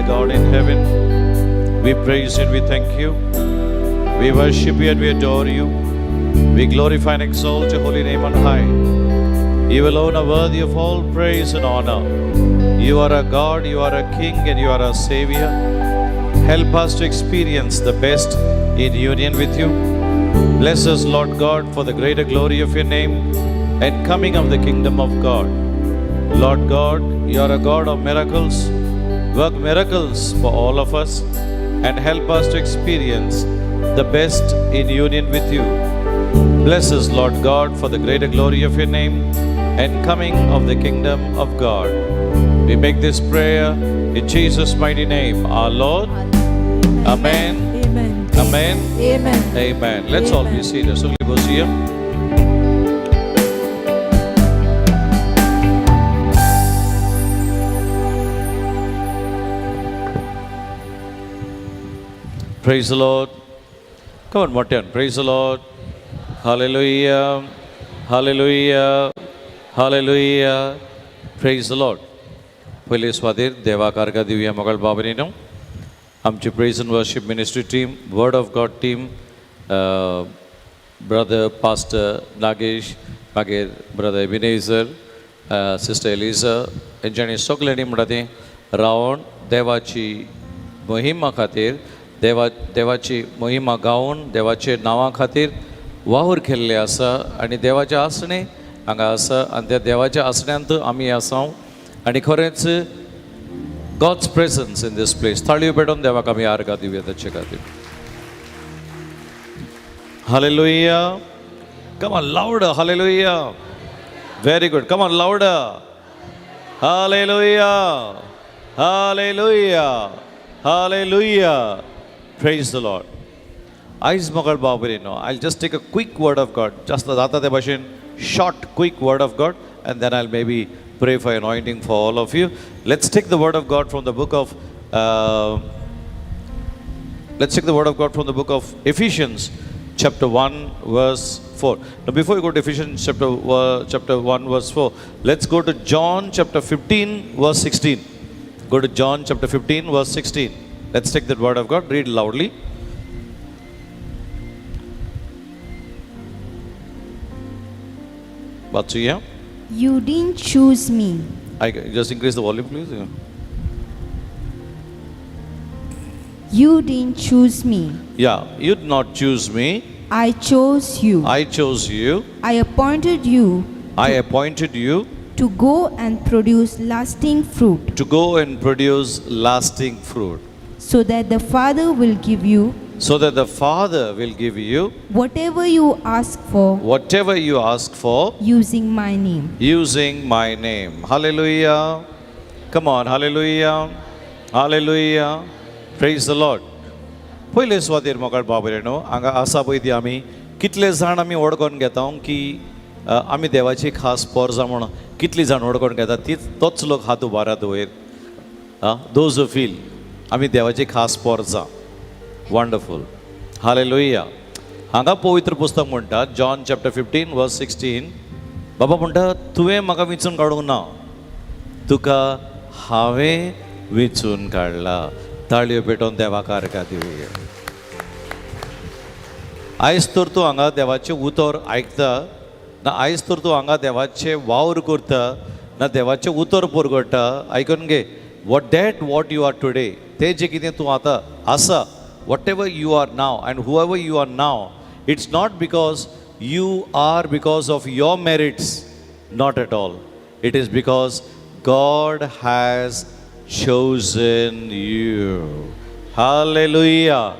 Father God in heaven, we praise you and we thank you. We worship you and we adore you. We glorify and exalt your holy name on high. You alone are worthy of all praise and honor. You are a God, you are a King, and you are a Savior. Help us to experience the best in union with you. Bless us, Lord God, for the greater glory of your name and coming of the kingdom of God. Lord God, you are a God of miracles. Work miracles for all of us and help us to experience the best in union with you. Bless us, Lord God, for the greater glory of your name and coming of the kingdom of God. We make this prayer in Jesus' mighty name, our Lord. Amen. Amen. Amen. Amen. Amen. Let's all be seated. So we go here. Praise the Lord. Come on, Martin. Praise the Lord. Hallelujah. Hallelujah. Hallelujah. Praise the Lord. पहिले स्वाधीर देवा कारका दिव्या Mughal Babri no आमची praise end worship ministry team word of God team brother pastor Nagesh मागीर brother एबिनेझर sister Eliza हेंच्यांनी सगळ्यांनी म्हणटा तें रावन देवाची मोहिमा खातीर देवाची मोहिमा गावन देवाचे नांवा खातीर वावर केल्ले आसा आनी देवाचे आसणे हांगा आसा आनी त्या देवाच्या आसण्यांत आमी आसां आनी खरेंच God's presence in this place. थाळयो पेटोवन देवाक आमी आर्गां दिवया ताचे खातीर. Hallelujah. Come on, louder. Hallelujah. Very good. Come on, louder. Hallelujah. Hallelujah. Hallelujah. Praise the Lord. Eyes mogal babarino. I'll just take a quick word of God. Just the te bashin short quick word of God, and then I'll maybe pray for anointing for all of you. Let's take the word of God from the book of Ephesians chapter 1 verse 4. Now before we go to Ephesians chapter 1 verse 4, let's go to John chapter 15 verse 16. Go to John chapter 15 verse 16. Let's take that word of God, read loudly. Batsuya. You didn't choose me. I just increase the volume, please. You didn't choose me. Yeah, you did not choose me. I chose you. I chose you. I appointed you I appointed you to go and produce lasting fruit, to go and produce lasting fruit, so that the Father will give you so that the Father will give you whatever you ask for whatever you ask for using my name. using my name. Hallelujah. Come on, hallelujah. Hallelujah. Praise the Lord. पहिले स्वाधीर मोगाळ बाबरेनो हांगा आसा पळय ती आमी कितले जाण आमी वळखून घेता की आमी देवाची खास पोरजां म्हणून कितलीं जाण वळखून घेता तोच लोक हात उबारात वयर दोज हू फील आमी देवाची खास पोरजां. वंडरफुल. हालेलुया. हांगा पवित्र पुस्तक म्हणटा जॉन चॅप्टर 15 वर्स 16. बाबा म्हणटा तुवें म्हाका वेंचून काडूंक ना, तुका हांवें वेंचून काडला. ताळयो पेटोवन देवाक आर्गां दिवया. आयज तर तूं हांगा देवाचें उतर आयकता ना, आयज तर तूं हांगा देवाचें वावर करता ना, देवाचें उतर परगडटा. आयकून घे. वॉट यू आर टुडे, तें जें कितें तूं आतां आसा, whatever you are now and whoever you are now, it's not because you are because of your merits, not at all. It is because God has chosen you. Hallelujah.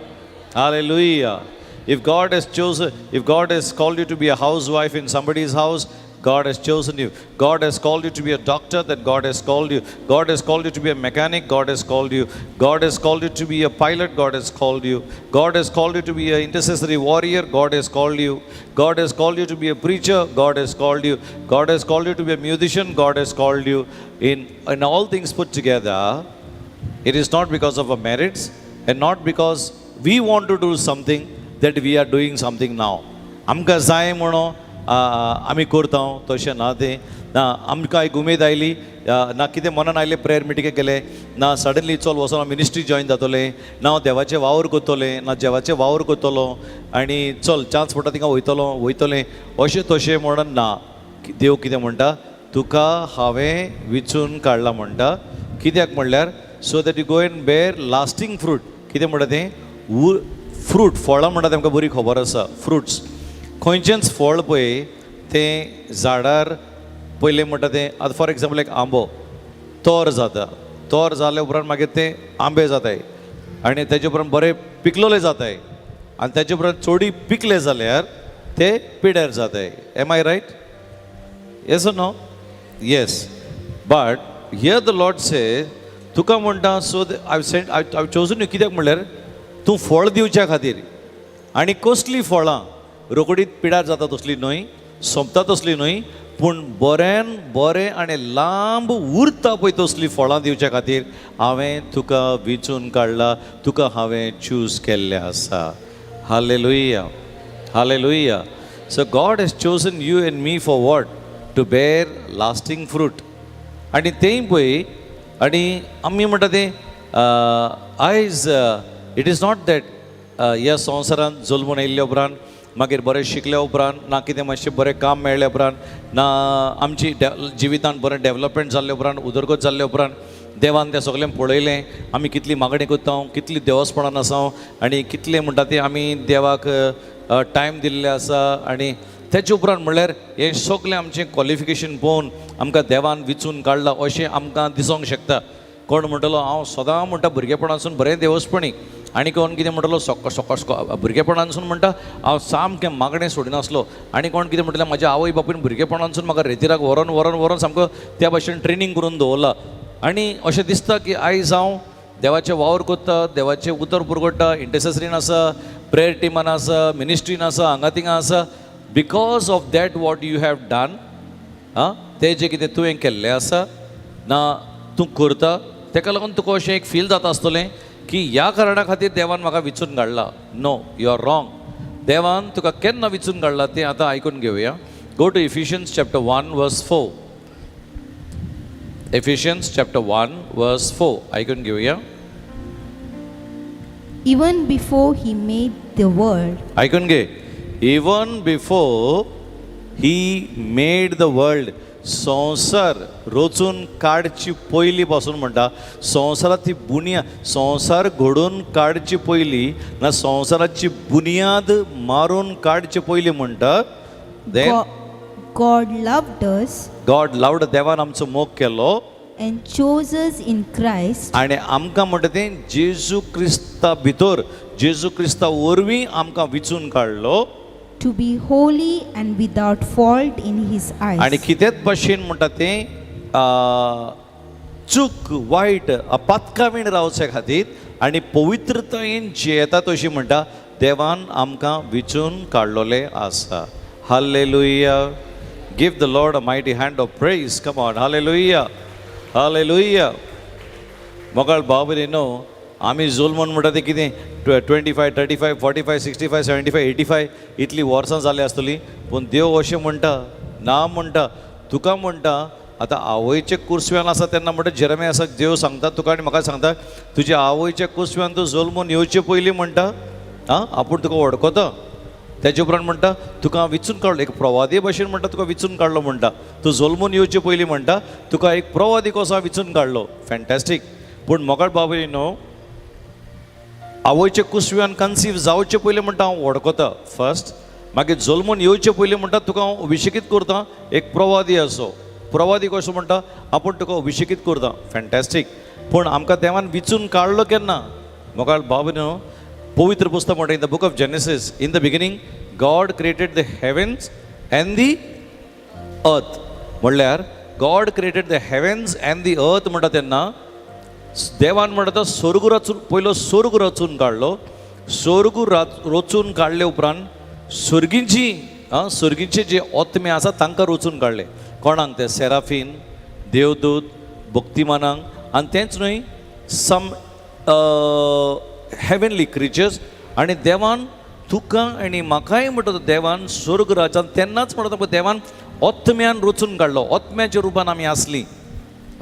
Hallelujah. If God has called you to be a housewife in somebody's house, God has chosen you. God has called you to be a doctor, then God has called you. God has called you to be a mechanic, God has called you. God has called you to be a pilot, God has called you. God has called you to be an intercessory warrior, God has called you. God has called you to be a preacher, God has called you. God has called you to be a musician, God has called you. In all things put together, it is not because of our merits and not because we want to do something that we are doing something now. आमकां जाय म्हणून आमी करता तशें ना तें, ना आमकां एक उमेद आयली ना कितें मनान आयलें प्रेयर मिटिंगेक गेले ना सडनली चल वचून हांव मिनिस्ट्री जॉयन जातोलें ना हांव देवाचें वावर करतलें ना देवाचें वावर करतलो आनी चल चान्स पडटा थिंगा वयतलें अशें तशें म्हणून ना देव कितें म्हणटा तुका हांवें विचून काडला म्हणटा कित्याक म्हणल्यार so that you go and bear lasting fruit कितें म्हणटा तें फ्रूट फळां म्हणटा तें आमकां बरी खबर आसा फ्रुट्स खंयचेंच फळ पळय तें झाडार पयलें म्हणटा तें आतां फॉर एग्जाम्पल एक आंबो तोर जाता तोर जाल्या उपरांत मागीर ते आंबे जाताय आनी तेजे उपरांत बरे पिकलोले जाताय आनी तेजे उपरांत चोडी पिकले जाल्यार ते पिड्यार जाताय am I right yes no yes but here the lord से तुका म्हणटा सो हांव चोजून यू कित्याक म्हणल्यार तूं फळ दिवच्या खातीर आनी कसलीं फळां रोकडीत पिड्यार जाता तसली न्हय सोंपता तसली न्हय पूण बऱ्यान बरें आनी लांब उरता पळय तसलीं फळां दिवच्या खातीर हांवें तुका विचून काडला तुका हांवें चूज केल्लें आसा hallelujah hallelujah so God has chosen you and me for what to bear lasting fruit आनी तेंय पळय आनी आमी म्हणटा तें आयज इट इज नॉट दॅट ह्या संवसारांत जल्मून येयल्ल्या उपरांत मागीर बरें शिकल्या उपरांत ना कितें मातशें बरें काम मेळ्ळ्या उपरांत ना आमची जिवितांत बरें डेवलपमेंट जाल्ल्या उपरांत उदरगत जाल्ल्या उपरांत देवान तें सगळें पळयलें आमी कितली मागणी करता कितली देवस्पणान आसा आनी कितलें म्हणटा तें आमी देवाक टायम दिल्ले आसा आनी तेचे उपरांत म्हणल्यार हें सगळें आमचें क्वॉलिफिकेशन पळोवन आमकां देवान विचून काडलां अशें आमकां दिसोंक शकता कोण म्हणटलो हांव सदां म्हणटा भुरगेपणासून बरें देवस्पणी आनी कोण कितें म्हणटलो भुरगेपणानसून म्हणटा हांव सामकें मागणें सोडिनासलो आनी कोण कितें म्हणटलें म्हाज्या आवय बापूयन भुरगेपणानसून म्हाका रेतीराक व्हरोन सामको त्या भाशेन ट्रेनींग करून दवरला आनी अशें दिसता की आयज हांव देवाचें वावर करता देवाचें उतर पुरगोडटा इंटरसेसरीन आसा प्रेयर टिमान आसा मिनिस्ट्रीन आसा हांगा थिंगा आसा because of that what you have done तें जें कितें तुवें केल्लें आसा ना तूं करता तेका लागून तुका अशें एक फील जाता आसतलें की ह्या कारणा खातीर देवान म्हाका विचून काडला नो यू आर रॉंग देवान तुका केन्ना विचून काडला तें आतां आयकून घेवया गो टू इफिशियन्स चॅप्टर 1 वर्स 4 इफिशियन्स चॅप्टर 1 वर्स 4 आयकून घेवया Even before he made the world, आयकून घे even before he made the world संवसार रचून काडची पयली पासून म्हणटा संवसाराची संवसार घडोवन काडची पयली ना संवसाराची बुनियाद मारून काडची पयली म्हणटा God loved us God loud देवान आमचो मोग केलो and chose us in Christ आनी आमकां म्हणटा तें जेजू क्रिस्ता भितर जेजू क्रिस्ता वरवीं आमकां विचून काडलो to be holy and without fault in his eyes. आनी कितेंच भाशेन म्हणटा तें चूक वायट अपातकावीण रावचे खातीर आनी पवित्रतायेन जियेता तशी म्हणटा देवान आमकां विचून काडलोले आसा hallelujah give the Lord a mighty hand of praise come on hallelujah hallelujah मोगाळ बाबरे न्हू आमी जोल्मोन म्हणटा तें कितें 25 35 45 65 75 85 इतली वर्सां जाली आसतली पूण देव अशें म्हणटा ना म्हणटा तुका म्हणटा आतां आवयच्या कुरसव्यान आसा तेन्ना म्हणटा जेरेमिया आसा देव सांगता तुका आनी म्हाका सांगता तुज्या आवयच्या कुरसव्यान तूं जोल्मोन येवचे पयलीं म्हणटा आपूण तुका वळखता तेजे उपरांत म्हणटा तुका विचून काडलो एक प्रवादी भाशेन म्हणटा तुका विचून काडलो म्हणटा तूं जोल्मून येवचे पयलीं म्हणटा तुका एक प्रवादी कसो विचून काडलो फॅन्टॅस्टीक पूण मोगाळ बाबी न्हू आवयच्या कुसव्यान कन्सीव जावचे पयलीं म्हणटा हांव वळखता फर्स्ट मागीर जल्मून येवचे पयलीं म्हणटा तुका हांव अभिशेकीत करता एक प्रवादी असो प्रवादी कसो म्हणटा आपूण तुका अभिशेकीत करता फॅन्टॅस्टीक पूण आमकां देवान विचून काडलो केन्ना मोगाळ बाबी न्हू पवित्र पुस्तक म्हणटा in the book of Genesis in the beginning God created the havens and the अर्थ म्हणल्यार God created the havens and the अर्थ म्हणटा तेन्ना देवान म्हणटा स्वर्ग रचून पयलो स्वर्ग रचून काडलो स्वर्ग रचून काडले उपरांत स्वर्गींचे जे आत्मे आसा तांकां रचून काडले कोणाक ते सेराफीन देवदूत भक्तिमानांक आनी तेंच न्हय सम हेवनली क्रिचर्स आनी देवान तुका आनी म्हाकाय म्हणटा देवान स्वर्ग राजान तेन्नाच म्हणटा देवान ओत्म्यान रचून काडलो, ओत्म्याच्या रुपान आमी आसली.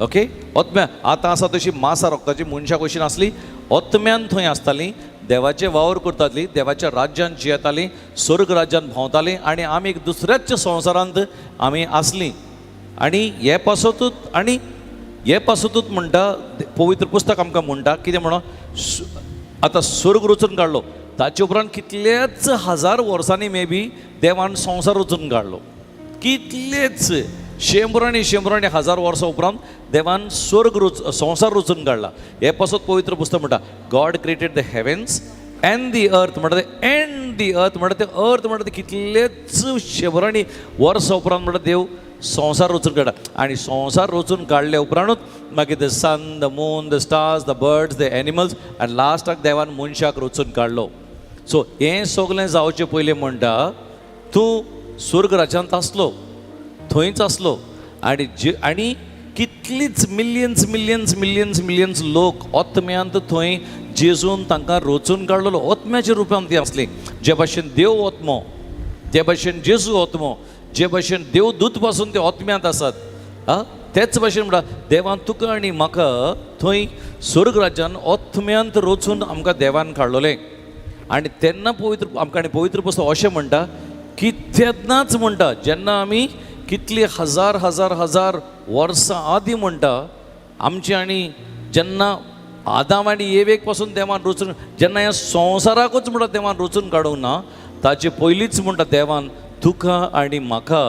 ओके, ओत्म्या आतां आसा तशी मांसा रक्ताची मनशां कशी नासली, ओत्म्यान थंय आसतालीं, देवाचे वावर करतालीं, देवाच्या राज्यांत जियेतालीं, स्वर्ग राज्यांत भोंवतालीं आनी आमी एक दुसऱ्याच संवसारांत आमी आसलीं. आनी हे पासूनच म्हणटा पवित्र पुस्तक आमकां म्हणटा कितें म्हणून, आतां स्वर्ग रचून काडलो, ताचे उपरांत कितलेच हजार वर्सांनी मे बी देवान संवसार रचून काडलो. कितलेच शंबरांनी हजार वर्सां उपरांत देवान संवसार रचून काडला. हे पासून पवित्र पुस्तक म्हणटा God created the havens and the अर्थ, म्हणटा ते एंड दी अर्थ, म्हणटा ते अर्थ म्हणटा ते कितलेच शंबरांनी वर्सां उपरांत म्हणटा देव संवसार रचून काडला. आनी संवसार रचून काडल्या उपरांतूच मागीर the sun, the moon, the stars, the birds, the animals आनी लास्टाक देवान मनशाक रचून काडलो. सो हें सगलें जावचे पयलीं म्हणटा तूं स्वर्ग राज्यांत आसलो, थंयच आसलो आनी कितलीच मिलियन्स लोक ओत्म्यांत थंय जेजून तांकां रचून काडलेलो. ओत्म्याच्या रुपान ती आसली. जे भाशेन देव ओत्मो, जे भाशेन जेजू ओत्मो, जे भाशेन देव दूत पासून ते ओत्म्यांत आसात, तेच भाशेन म्हणटा देवान तुका आनी म्हाका थंय स्वर्ग राज्यान ओत्म्यांत रचून आमकां देवान काडलोलें. आनी तेन्ना पवित्र पुस्तक अशें म्हणटा की तेन्नाच म्हणटा जेन्ना आमी कितली हजार वर्सां आदीं म्हणटा आमची, आनी जेन्ना आदाम आनी एवेक पासून देवान रचून, जेन्ना ह्या संवसाराकूच म्हणटा देवान रचून काडूंक ना, ताचे पयलींच म्हणटा देवान तुका आनी म्हाका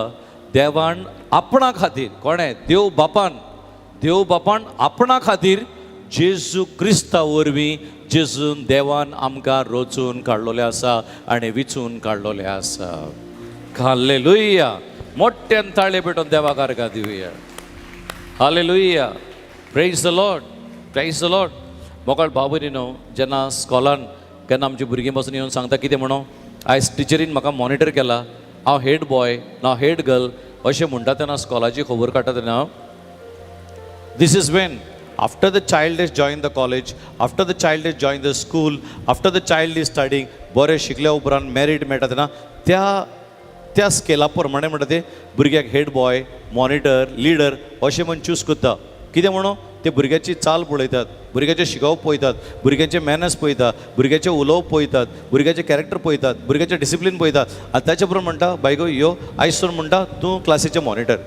देवान आपणा खातीर, कोणें देव बापान आपणा खातीर जेजू क्रिस्ता वरवीं जेजून देवान आमकां रचून काडलोले आसा आनी विचून काडलोले आसा. हालेलुया. मोठ्यान ताळे पेटोवन देवाक आर्गां दिवया. Hallelujah. Praise the Lord, praise the lord. मोगाळ बाबूनी न्हू जेन्ना स्कॉलान केन्ना आमची भुरगीं पासून येवन सांगता कितें म्हणून, आयज टिचरीन म्हाका मॉनिटर केला, हांव हेड बॉय ना हेड गर्ल अशें म्हणटा तेन्ना स्कॉलाची खबर काडटा तेन्ना this is when after the child has joined the college, after the child has joined the school, after the child is studying, बरें शिकल्या उपरांत मेरीट मेळटा तेन्ना त्या स्केला प्रमाणे म्हणटा ते भुरग्याक हेड बॉय, मॉनिटर, लिडर अशें म्हण चूज करता. कितें म्हणून ते भुरग्याची चाल पळयतात, भुरग्याचें शिकोवप पळयतात, भुरग्याचें मॅनर्स पळयतात, भुरग्याचें उलोवप पळयतात, भुरग्याचें कॅरेक्टर पळयतात, भुरग्याचें डिसिप्लीन पळयतात. आनी ताचे उपरांत म्हणटा बायगो यो आयज सून म्हणटा तूं क्लासीचें मॉनिटर,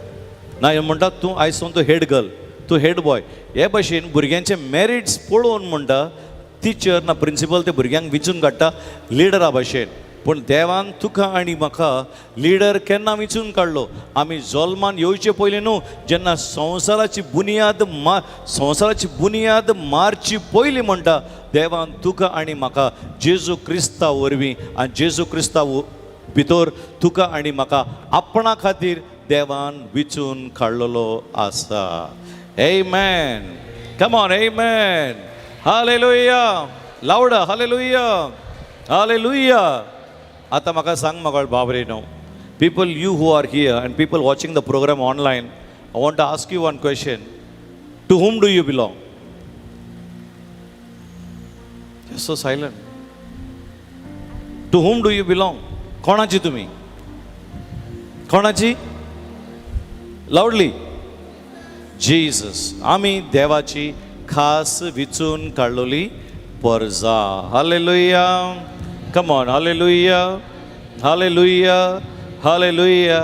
ना म्हणटा तूं आयज सून तूं हेड गर्ल, तूं हेड बॉय. हे भाशेन भुरग्यांचे मॅरिट्स पळोवन म्हणटा टिचर ना प्रिंसिपल ते भुरग्यांक विचून काडटा लिडरा भाशेन. पूण देवान तुका आनी म्हाका लिडर केन्ना विचून काडलो, आमी जल्मान येवचे पयलीं न्हू, जेन्ना संवसाराची बुनियाद मारची पयलीं म्हणटा देवान तुका आनी म्हाका जेजू क्रिस्ता वरवीं आनी जेजू क्रिस्ता भितर तुका आनी म्हाका आपणा खातीर देवान विचून काडलेलो आसा. Amen. Come on, amen. Hallelujah. Louder, hallelujah. Hallelujah. आता म्हाका सांग म्हाका बाबरे न्हू, people you who are here and people watching the program online, I want to ask you one question. To whom do you belong? You're so silent. To whom do you belong? कोणाची तुम्ही? कोणाची? Loudly. Jesus. आमी देवाची खास विचून काडलोली परजा. Hallelujah. Come on, hallelujah. Hallelujah. Hallelujah.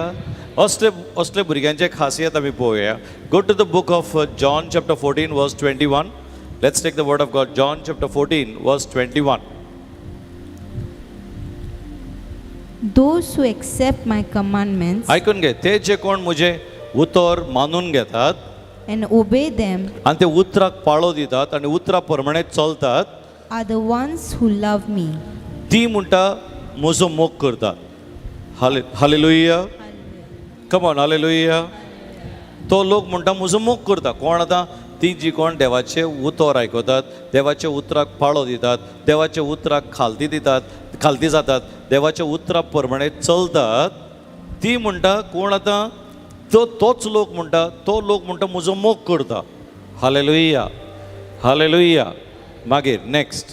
असले भुरग्यांचे खासियत आमी पळोवया. Go to the book of John chapter 14 verse 21. Let's take the word of God. John chapter 14 verse 21. Those who accept my commandments ऐकून घे, ते जे कोण मुझे उतर मानून घेतात and obey them आणि ते उतराक पाळो दितात आणि उतरा प्रमाणे चलतात, are the ones who love me. ती म्हणटा म्हजो मोग करतात. हालेलुया. Come on, hallelujah. तो लोक म्हणटा म्हजो मोग करता. कोण आतां? ती जी कोण देवाचे उतर आयकतात, देवाच्या उतराक पाळो दितात, देवाच्या उतराक खालती जातात, देवाच्या उतरा प्रमाणे चलतात, ती म्हणटा कोण आतां? तोच लोक म्हणटा म्हजो मोग करता. हालेलुया. हालेलुया. मागीर next.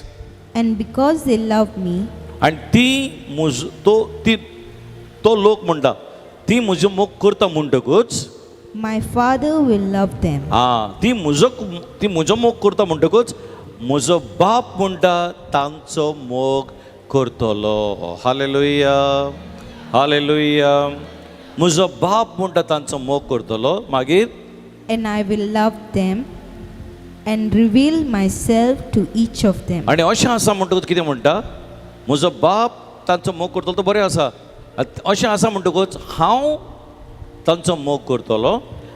And because they love me, आणि तो लोक म्हणटा ती म्हजो मोग करता म्हणटकूच my Father will love them. ती म्हजो मोग करता म्हणटकूच म्हजो बाप म्हणटा तांचो मोग करतलो. Hallelujah hallelujah. म्हजो बाप म्हणटा तांचो मोग करतलो. मागीर And I will love them and reveal myself to each of them. आनी अशें आसा म्हणटकूच कितें म्हणटा, म्हजो बाप तांचो मोग करतलो तो बरें आसा. अशें आसा म्हणटकूच हांव तांचो मोग करतलो.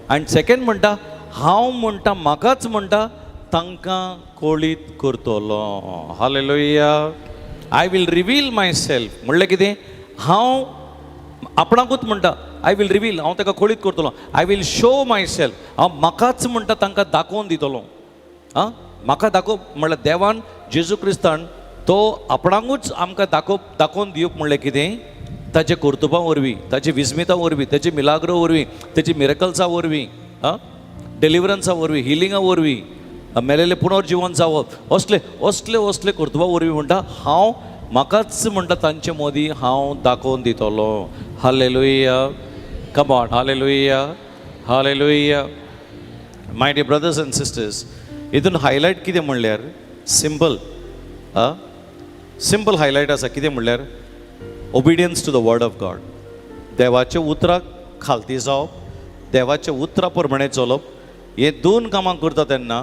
आनी सेकंड म्हणटा हांव म्हणटा म्हाकाच म्हणटा तांकां कळीत करतलो. Hallelujah. I will reveal my self म्हणल्यार कितें, हांव आपणाकूच म्हणटा आय विल रिवील, हांव ताका कळीत करतलो. I will show my self, हांव म्हाकाच म्हणटा तांकां दाखोवन दितलो. म्हाका म्हणल्यार देवान जेजू क्रिस्तान तो आपणाकूच आमकां दाखोवन दिवप म्हणल्यार कितें, ताचे कर्तुपा वरवीं, ताचे विस्मिता वरवीं, ताचे मिलाग्रो वरवीं, ताचे मिरेकल्सा वरवीं, डेलिव्हरन्सा वरवीं, हिलिंगा वरवीं, मेलेले पुनर्जीवन जावप, असले कर्तुपा वरवीं म्हणटा हांव म्हाकाच म्हणटा तांचे मदीं हांव दाखोवन दितलो. Hallelujah. Come on. Hallelujah hallelujah. My dear brothers and sisters, हितून हायलायट कितें म्हणल्यार सिंपल हायलायट आसा. कितें म्हणल्यार obedience to the word of God. देवाच्या उतराक खालती जावप, देवाच्या उतरा प्रमाणे चलप, हे दोन कामां करता तेन्ना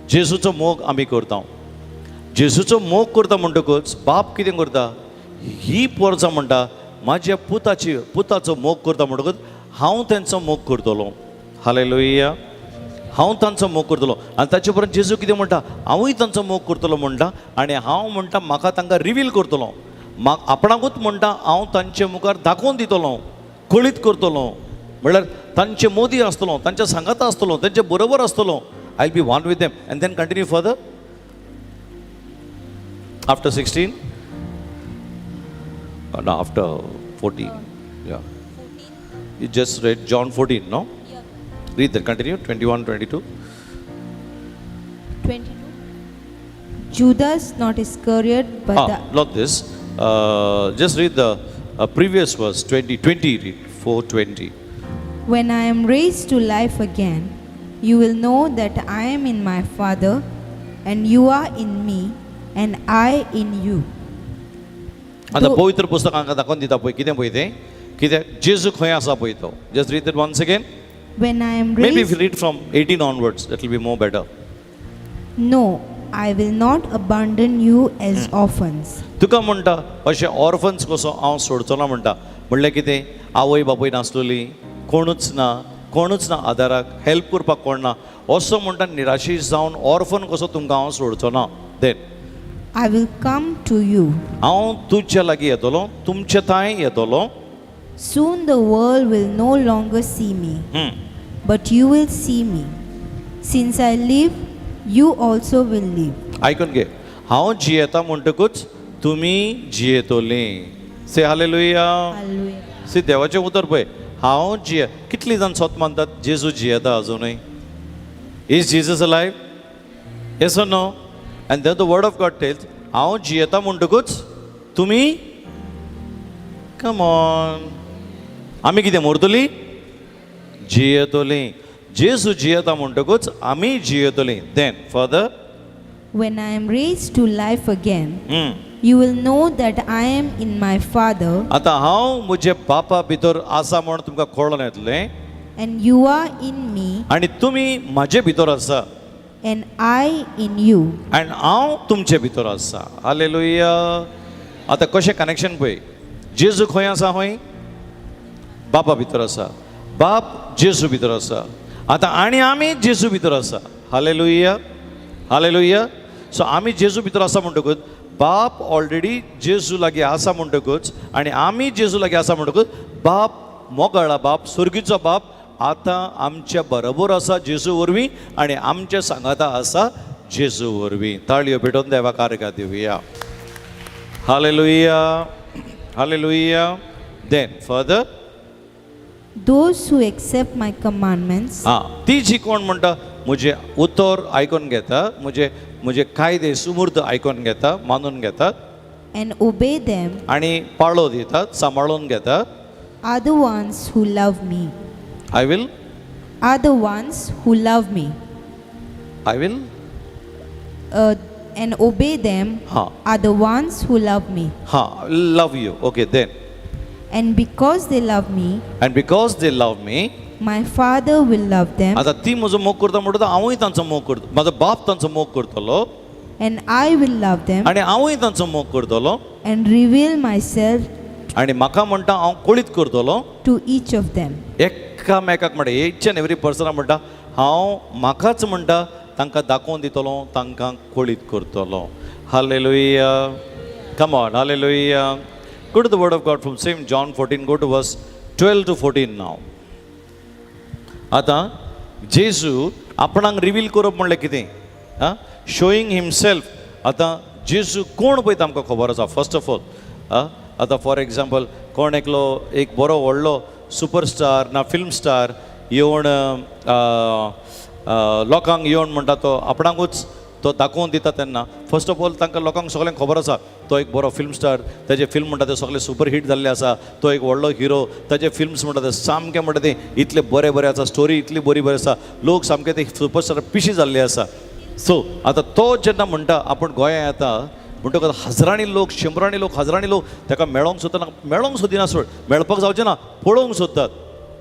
जेजूचो मोग आमी करता. जेजूचो मोग करता म्हणटकूच बाप कितें करता, ही पोरसां म्हणटा म्हाज्या पुताचो मोग करता म्हणटकूच हांव तेंचो मोग करतलो. हालेलुया. हांव तांचो मोग करतलो. आनी ताचे उपरांत जेजू कितें म्हणटा, हांवूय तांचो मोग करतलो म्हणटा. आनी हांव म्हणटा म्हाका तांकां रिवील करतलो. आपणाकूच म्हणटा हांव तांचे मुखार दाखोवन दितलो, कळीत करतलो. म्हणल्यार तांचे मोदी आसतलो, तांच्या सांगाता आसतलो, तांचे बरोबर आसतलो. I will be one with them. And then continue further after 16 no, after 14 yeah, you just read John 14, no? Read that. Continue. 21, 22. 22. Judas not Iscariot, but Not this. Just read the previous verse. 20. Read 4:20. when I am raised to life again, you will know that I am in my Father, and you are in me, and I in you. आता पवित्र पुस्तक हांगा दाखोवन दिता पळय कितें पळय तें, कित्याक जेजू खंय आसा पळय तो. Just read that once again. When I am Maybe if raised, you read from 18 onwards, that will be more better. no, I will not abandon you as orphans. तुका म्हणटा अशें ऑर्फन्स कसो हांव सोडचो ना म्हणटा. म्हणल्यार कितें, आवय बापूय नासलोली, कोणूच ना आदाराक, हेल्प करपाक कोण ना, असो म्हणटा निराशीत जावन ऑर्फन कसो तुमकां हांव सोडचो ना. Then I will come to you. हांव तुज्या लागीं येतलो, तुमचे थंय येतलो. Soon the world will no longer see me, but you will see me. Since I live, you also will live. आयकून घे. हांव जियेता म्हणटकूच तुमी जियेतोली. से हालेलुया. Hallelujah. सी देवाचें उतर पळय. हांव कितलीं जाण स्वत मानतात जेजू जियेता अजुनूय. Is Jesus alive? Yes or no? And then the word of God tells, हांव जियेता म्हणटकूच तुमी, कम ऑन, आमी कितें मरतली? जियेतली. जेजू जियेता म्हणटकूच आमी जियेतली. Then further. When I am raised to life again, you will know that I am in my Father, आता हांव म्हजे बापा भितर आसा म्हण तुमकां कळोन येतलें. and you are in me, आनी तुमी म्हाजे भितर आसा, and I in you. आनी हांव तुमचे भितर आसा. हालेलुया. आतां कशें कनेक्शन पळय. जेजू खंय आसा? खंय? बापा भितर आसा. बाप जेजू भितर आसा. आतां आनी आमी जेजू भितर आसा. Hallelujah hallelujah. सो आमी जेजू भितर आसा म्हणटकूच बाप ऑलरेडी जेजू लागीं आसा म्हणटकूच, आनी आमी जेजू लागीं आसा म्हणटकूच बाप मोगाळा बाप, सुर्गीचो बाप आतां आमच्या बरोबर आसा जेजू वरवीं, आनी आमच्या सांगाता आसा जेजू वरवीं. ताळयो पेटोवन देवा कारका दिवया. Hallelujah hallelujah. Then further. Those who accept my commandments ती जी कोण म्हणटा म्हजे उतर आयकून घेता, म्हजे कायदे सुमूर्त आयकून घेता, मानून घेतात, and obey them, आनी पाळो दितात, सांबाळून घेतात. are the ones who love me. I will, Are the ones who love me. I will, And obey them ha, are the ones who love me. ha, love you. Okay, then. And because they love me, And because they love me, my Father will love them, आता ती म्हजो मोग करता म्हणटा तो हांवूय तांचो मोग करता, म्हाजो बाप तांचो मोग करतलो and I will love them आनी हांवूय तांचो मोग करतलो and reveal myself आनी म्हाका म्हणटा हांव कोळीत करतलो to each of them. एकामेकाक म्हणटा एच एंड एवरी पर्सनाक म्हणटा हांव म्हाकाच म्हणटा तांकां दाखोवन दितलो, तांकां कोळीत करतलो. Hallelujah. Come on, hallelujah. Go to the word of God from same John 14, go to verse 12 to 14 now. आतां जेजू आपणाक रिवील करप म्हणल्यार कितें? Showing himself. आतां जेजू कोण पळय आमकां खबर आसा. फर्स्ट ऑफ ऑल आतां फॉर एग्जाम्पल कोण एकलो एक बरो व्हडलो सुपरस्टार ना फिल्म स्टार येवन लोकांक येवन म्हणटा तो आपणाकूच तो दाखोवन दिता तेन्ना फर्स्ट ऑफ ऑल तांकां लोकांक सगळ्यांक खबर आसा तो एक बरो फिल्म स्टार, ताजे फिल्म म्हणटा ते सगळे सुपर हिट जाल्ले आसा, तो एक व्हडलो हिरो, ताजे फिल्म्स म्हणटा ते सामके म्हणटा ते इतले बरे बरे आसा, स्टोरी इतली बरी बरी आसा, लोक सामके ते सुपरस्टार पिशी जाल्ले आसा. सो आतां तो जेन्ना म्हणटा आपूण गोंया येता म्हणटकच हजारांनी लोक, शंबरांनी लोक, हजारांनी लोक ताका मेळोंक सोदतना, मेळोंक सोदिना सोड, मेळपाक जावचें ना, पळोवंक सोदतात.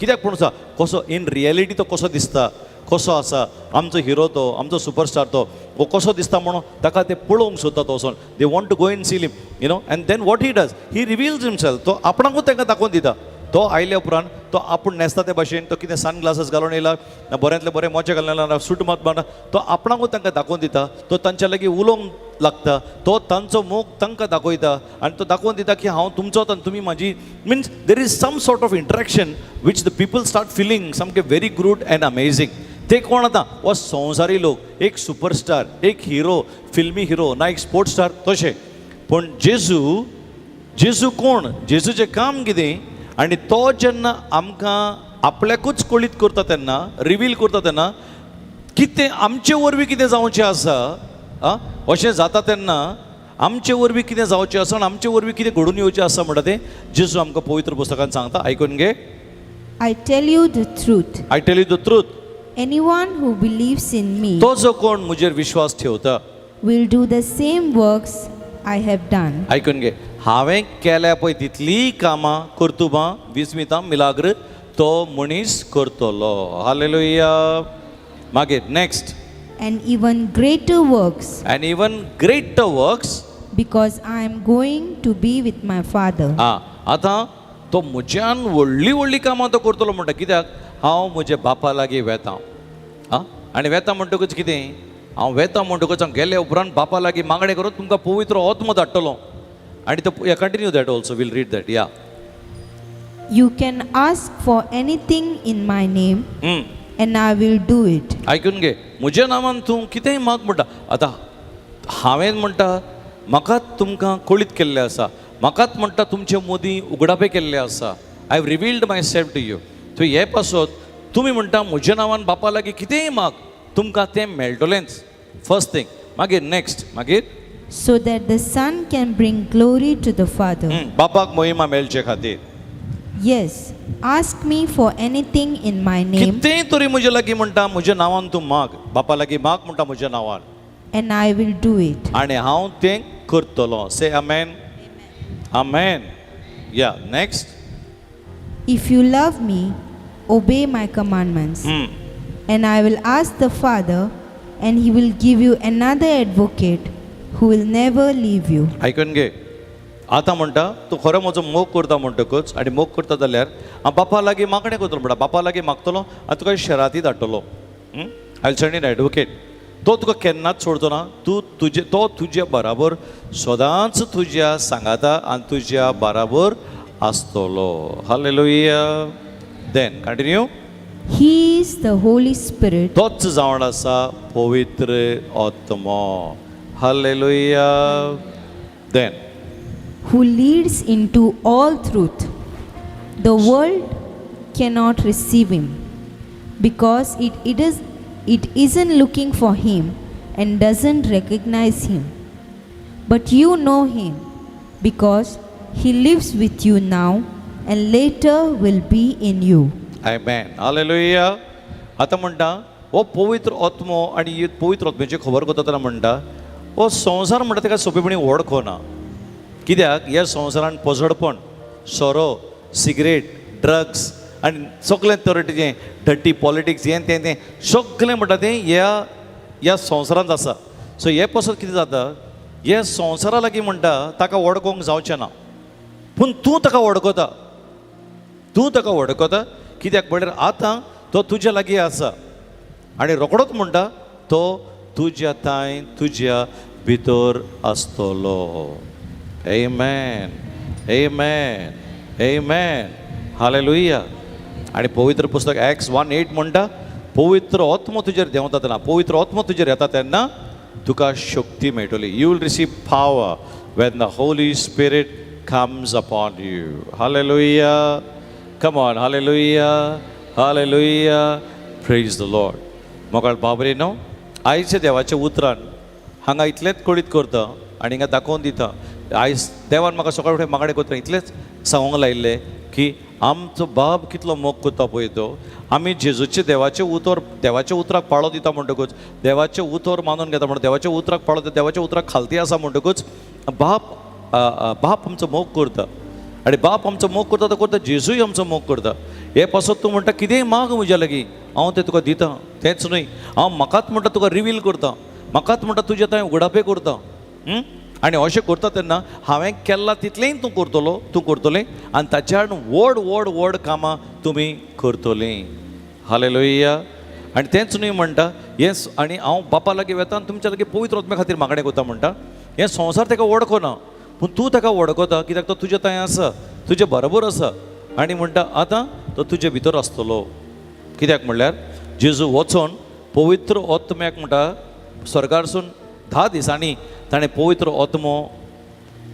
कित्याक पूण आसा कसो इन रियलिटी तो कसो दिसता, कसो आसा आमचो हिरो तो, आमचो सुपरस्टार तो, वो कसो दिसता म्हणून ताका ते पळोवंक सोदतात वचोन. They want to go in see him, you know. And then what he does, he reveals himself. तो आपणाकूच तांकां दाखोवन दिता. तो आयल्या उपरांत तो आपूण न्हेसता ते भाशेन, तो कितें सन ग्लासीस घालून येयला ना बऱ्यांतले बरे मोचे घालून येयला ना सूट मात मारना, तो आपणाकूच तांकां दाखोवन दिता. तो तांच्या लागीं उलोवंक लागता, तो तांचो मोग तांकां दाखयता आनी तो दाखोवन दिता की हांव तुमचोच आनी तुमी म्हाजी. Means there is some sort of interaction which the people start feeling सामकें व्हेरी गुड एंड अमेझींग. ते कोण आतां हो संवसारी लोक, एक सुपरस्टार, एक हिरो, फिल्मी हिरो ना एक स्पोर्ट्स स्टार तशें. पूण जेजू, जेजू कोण, जेजूचें काम कितें आनी तो जेन्ना आमकां आपल्याकूच कळीत करता तेन्ना, रिवील करता तेन्ना कितें आमचे वरवीं कितें जावचें आसा, अशें जाता तेन्ना आमचे वरवीं कितें जावचें आसा आनी आमचे वरवीं कितें घडून येवचें आसा म्हणटा तें जेजू आमकां पवित्र पुस्तकांत सांगता. आयकून घे. I tell you the truth. I tell you the truth. Anyone who believes in me तो जो कोण म्हजेर विश्वास ठेवता will do the same works I have done. आयकून घे. हांवें केल्या पळय तितलीं कामां, कर्तुबां, विस्मितां, मिलाग्र तो मनीस करतलो. हालेलुया. मागीर next. And even greater works, end even greater works. because I am going to be with my Father. आतां तो म्हज्यान व्हडलीं व्हडलीं कामां तो करतलो म्हणटा. कित्याक हांव म्हज्या बापा लागीं वेता. आनी वेता म्हणटकच कितें, हांव वेता म्हणटकच हांव गेले उपरांत बापा लागीं मागणें करून तुमकां पवित्र आत्मो धाडटलो. आनी तो continue that also, will read that. Yeah. You can ask for anything in my name and I will do it. आयकून घे. म्हज्या नांवान तूं कितेंय माग म्हणटा. आतां हांवें म्हणटा म्हाकाच तुमकां कळीत केल्लें आसा, म्हाकाच म्हणटा तुमचे मोदी उगडापे केल्ले आसा. I have revealed myself to you. थंय हे पासत तुमी म्हणटा म्हज्या नांवान बापा लागीं कितेंय माग तुमकां तें मेळटलेंच. First thing. मागीर नेक्स्ट. मागीर So that the Son can bring glory to the Father. बापाक महिमा मेळचे खातीर. Yes, ask me for anything in my name कितेंय तरी म्हजे लागीं म्हणटा म्हज्या नांवान तूं माग, बापा लागीं माग म्हणटा म्हज्या नांवान, and I will do it. आनी हांव तें करतलो. से आमेन. आमेन. या. Next. If you love me, obey my commandments. And I will ask the Father, and he will give you another advocate who will never leave you. आयकून घे. आतां म्हणटा तूं खरो म्हजो मोग करता म्हणटकच, आनी मोग करता जाल्यार हांव बापा लागीं मागणें करतलो म्हणटा. बापा लागीं मागतलो आनी तुका शराती धाडटलो. I will send in advocate. तो तुका केन्नाच सोडचो ना. तो तुज्या बराबर सदांच तुज्या सांगाता आनी तुज्या बराबर आसतलो. Hallelujah. Then continue. He is the Holy Spirit तोच जावन आसा पवित्र आत्मो. Hallelujah. Then who leads into all truth. The world cannot receive him because it isn't looking for him and doesn't recognize him. But you know him because he lives with you now and later will be in you. Amen. Hallelujah. आता म्हणटा हो पवित्र आत्मो आनी ही पवित्र आत्म्याची खबर करतना म्हणटा हो संवसार म्हणटा ताका सोंपेपणी वळखना. कित्याक ह्या संवसारान पजडपण, सोरो, सिगरेट, ड्रग्स आनी सगळे तरेचें डटी पॉलिटिक्स हें तें सगळें म्हणटा तें ह्या संवसारांत आसा. सो हे पासून कितें जाता, हे संवसारा लागीं म्हणटा ताका वळखोंक जावचें ना, पूण तूं ताका वळखता. तूं ताका वळखता कित्याक म्हणल्यार आतां तो तुज्या लागीं आसा आनी रोखडोच म्हणटा तो तुज्या ताय तुज्या भितर आसतलो. आमेन. आमेन. आमेन. हालेलुया. आनी पवित्र पुस्तक एक्ट्स 1:8 म्हणटा पवित्र आत्मो तुजेर देंवता तेन्ना, पवित्र आत्मो तुजेर येता तेन्ना तुका शक्ती मेळटली. You will receive power Wien the Holy spirit comes upon you. Hallelujah. Come on. Hallelujah. Hallelujah. Praise the lord. मोगाळ बाबरेनो, आयच्या देवाच्या उतरान हांगा इतलेंच कळीत करता आनी हिंगा दाखोवन दिता. आयज देवान म्हाका सकाळ फुडें मागणें करता इतलेंच सांगूंक लायिल्लें की आमचो बाब कितलो मोग करता पळय तो, आमी जेजूचे देवाचे उतराक पाळो दिता म्हणटकूच, देवाचे उतर मानून घेता म्हणटा, देवाच्या उतराक पाळो दिता, देवाच्या उतराक खालती आसा म्हणटकूच बाप आमचो मोग करता. आनी बाप आमचो मोग करता तो करता, जेजूय आमचो मोग करता. हे पासत तूं म्हणटा कितेंय माग म्हज्या लागीं हांव तें तुका दितां. तेंच न्हय, हांव म्हाकाच म्हणटा तुका रिवील करता, म्हाकाच म्हणटा तुज्या थंय उगडापे करता. आनी अशें करता तेन्ना हांवें केल्लां तितलेंय तूं करतलें आनी ताच्या व्हड व्हड व्हड कामां तुमी करतलीं. हालेलुया. आनी तेंच न्हय म्हणटा हें, आनी हांव बापा लागीं वेता आनी तुमच्या लागीं पवित्र आत्म्या खातीर मागणें करता म्हणटा. हें संवसार ताका वळखना पूण तूं ताका वळखता कित्याक तो तुज्या थंय आसा, तुजे बरोबर आसा. आनी म्हणटा आतां तो तुजे भितर आसतलो. कित्याक म्हणल्यार जेजू वचोन पवित्र आत्म्याक म्हणटा स्वर्गारसून 10 दिसांनी ताणें पवित्र आत्मो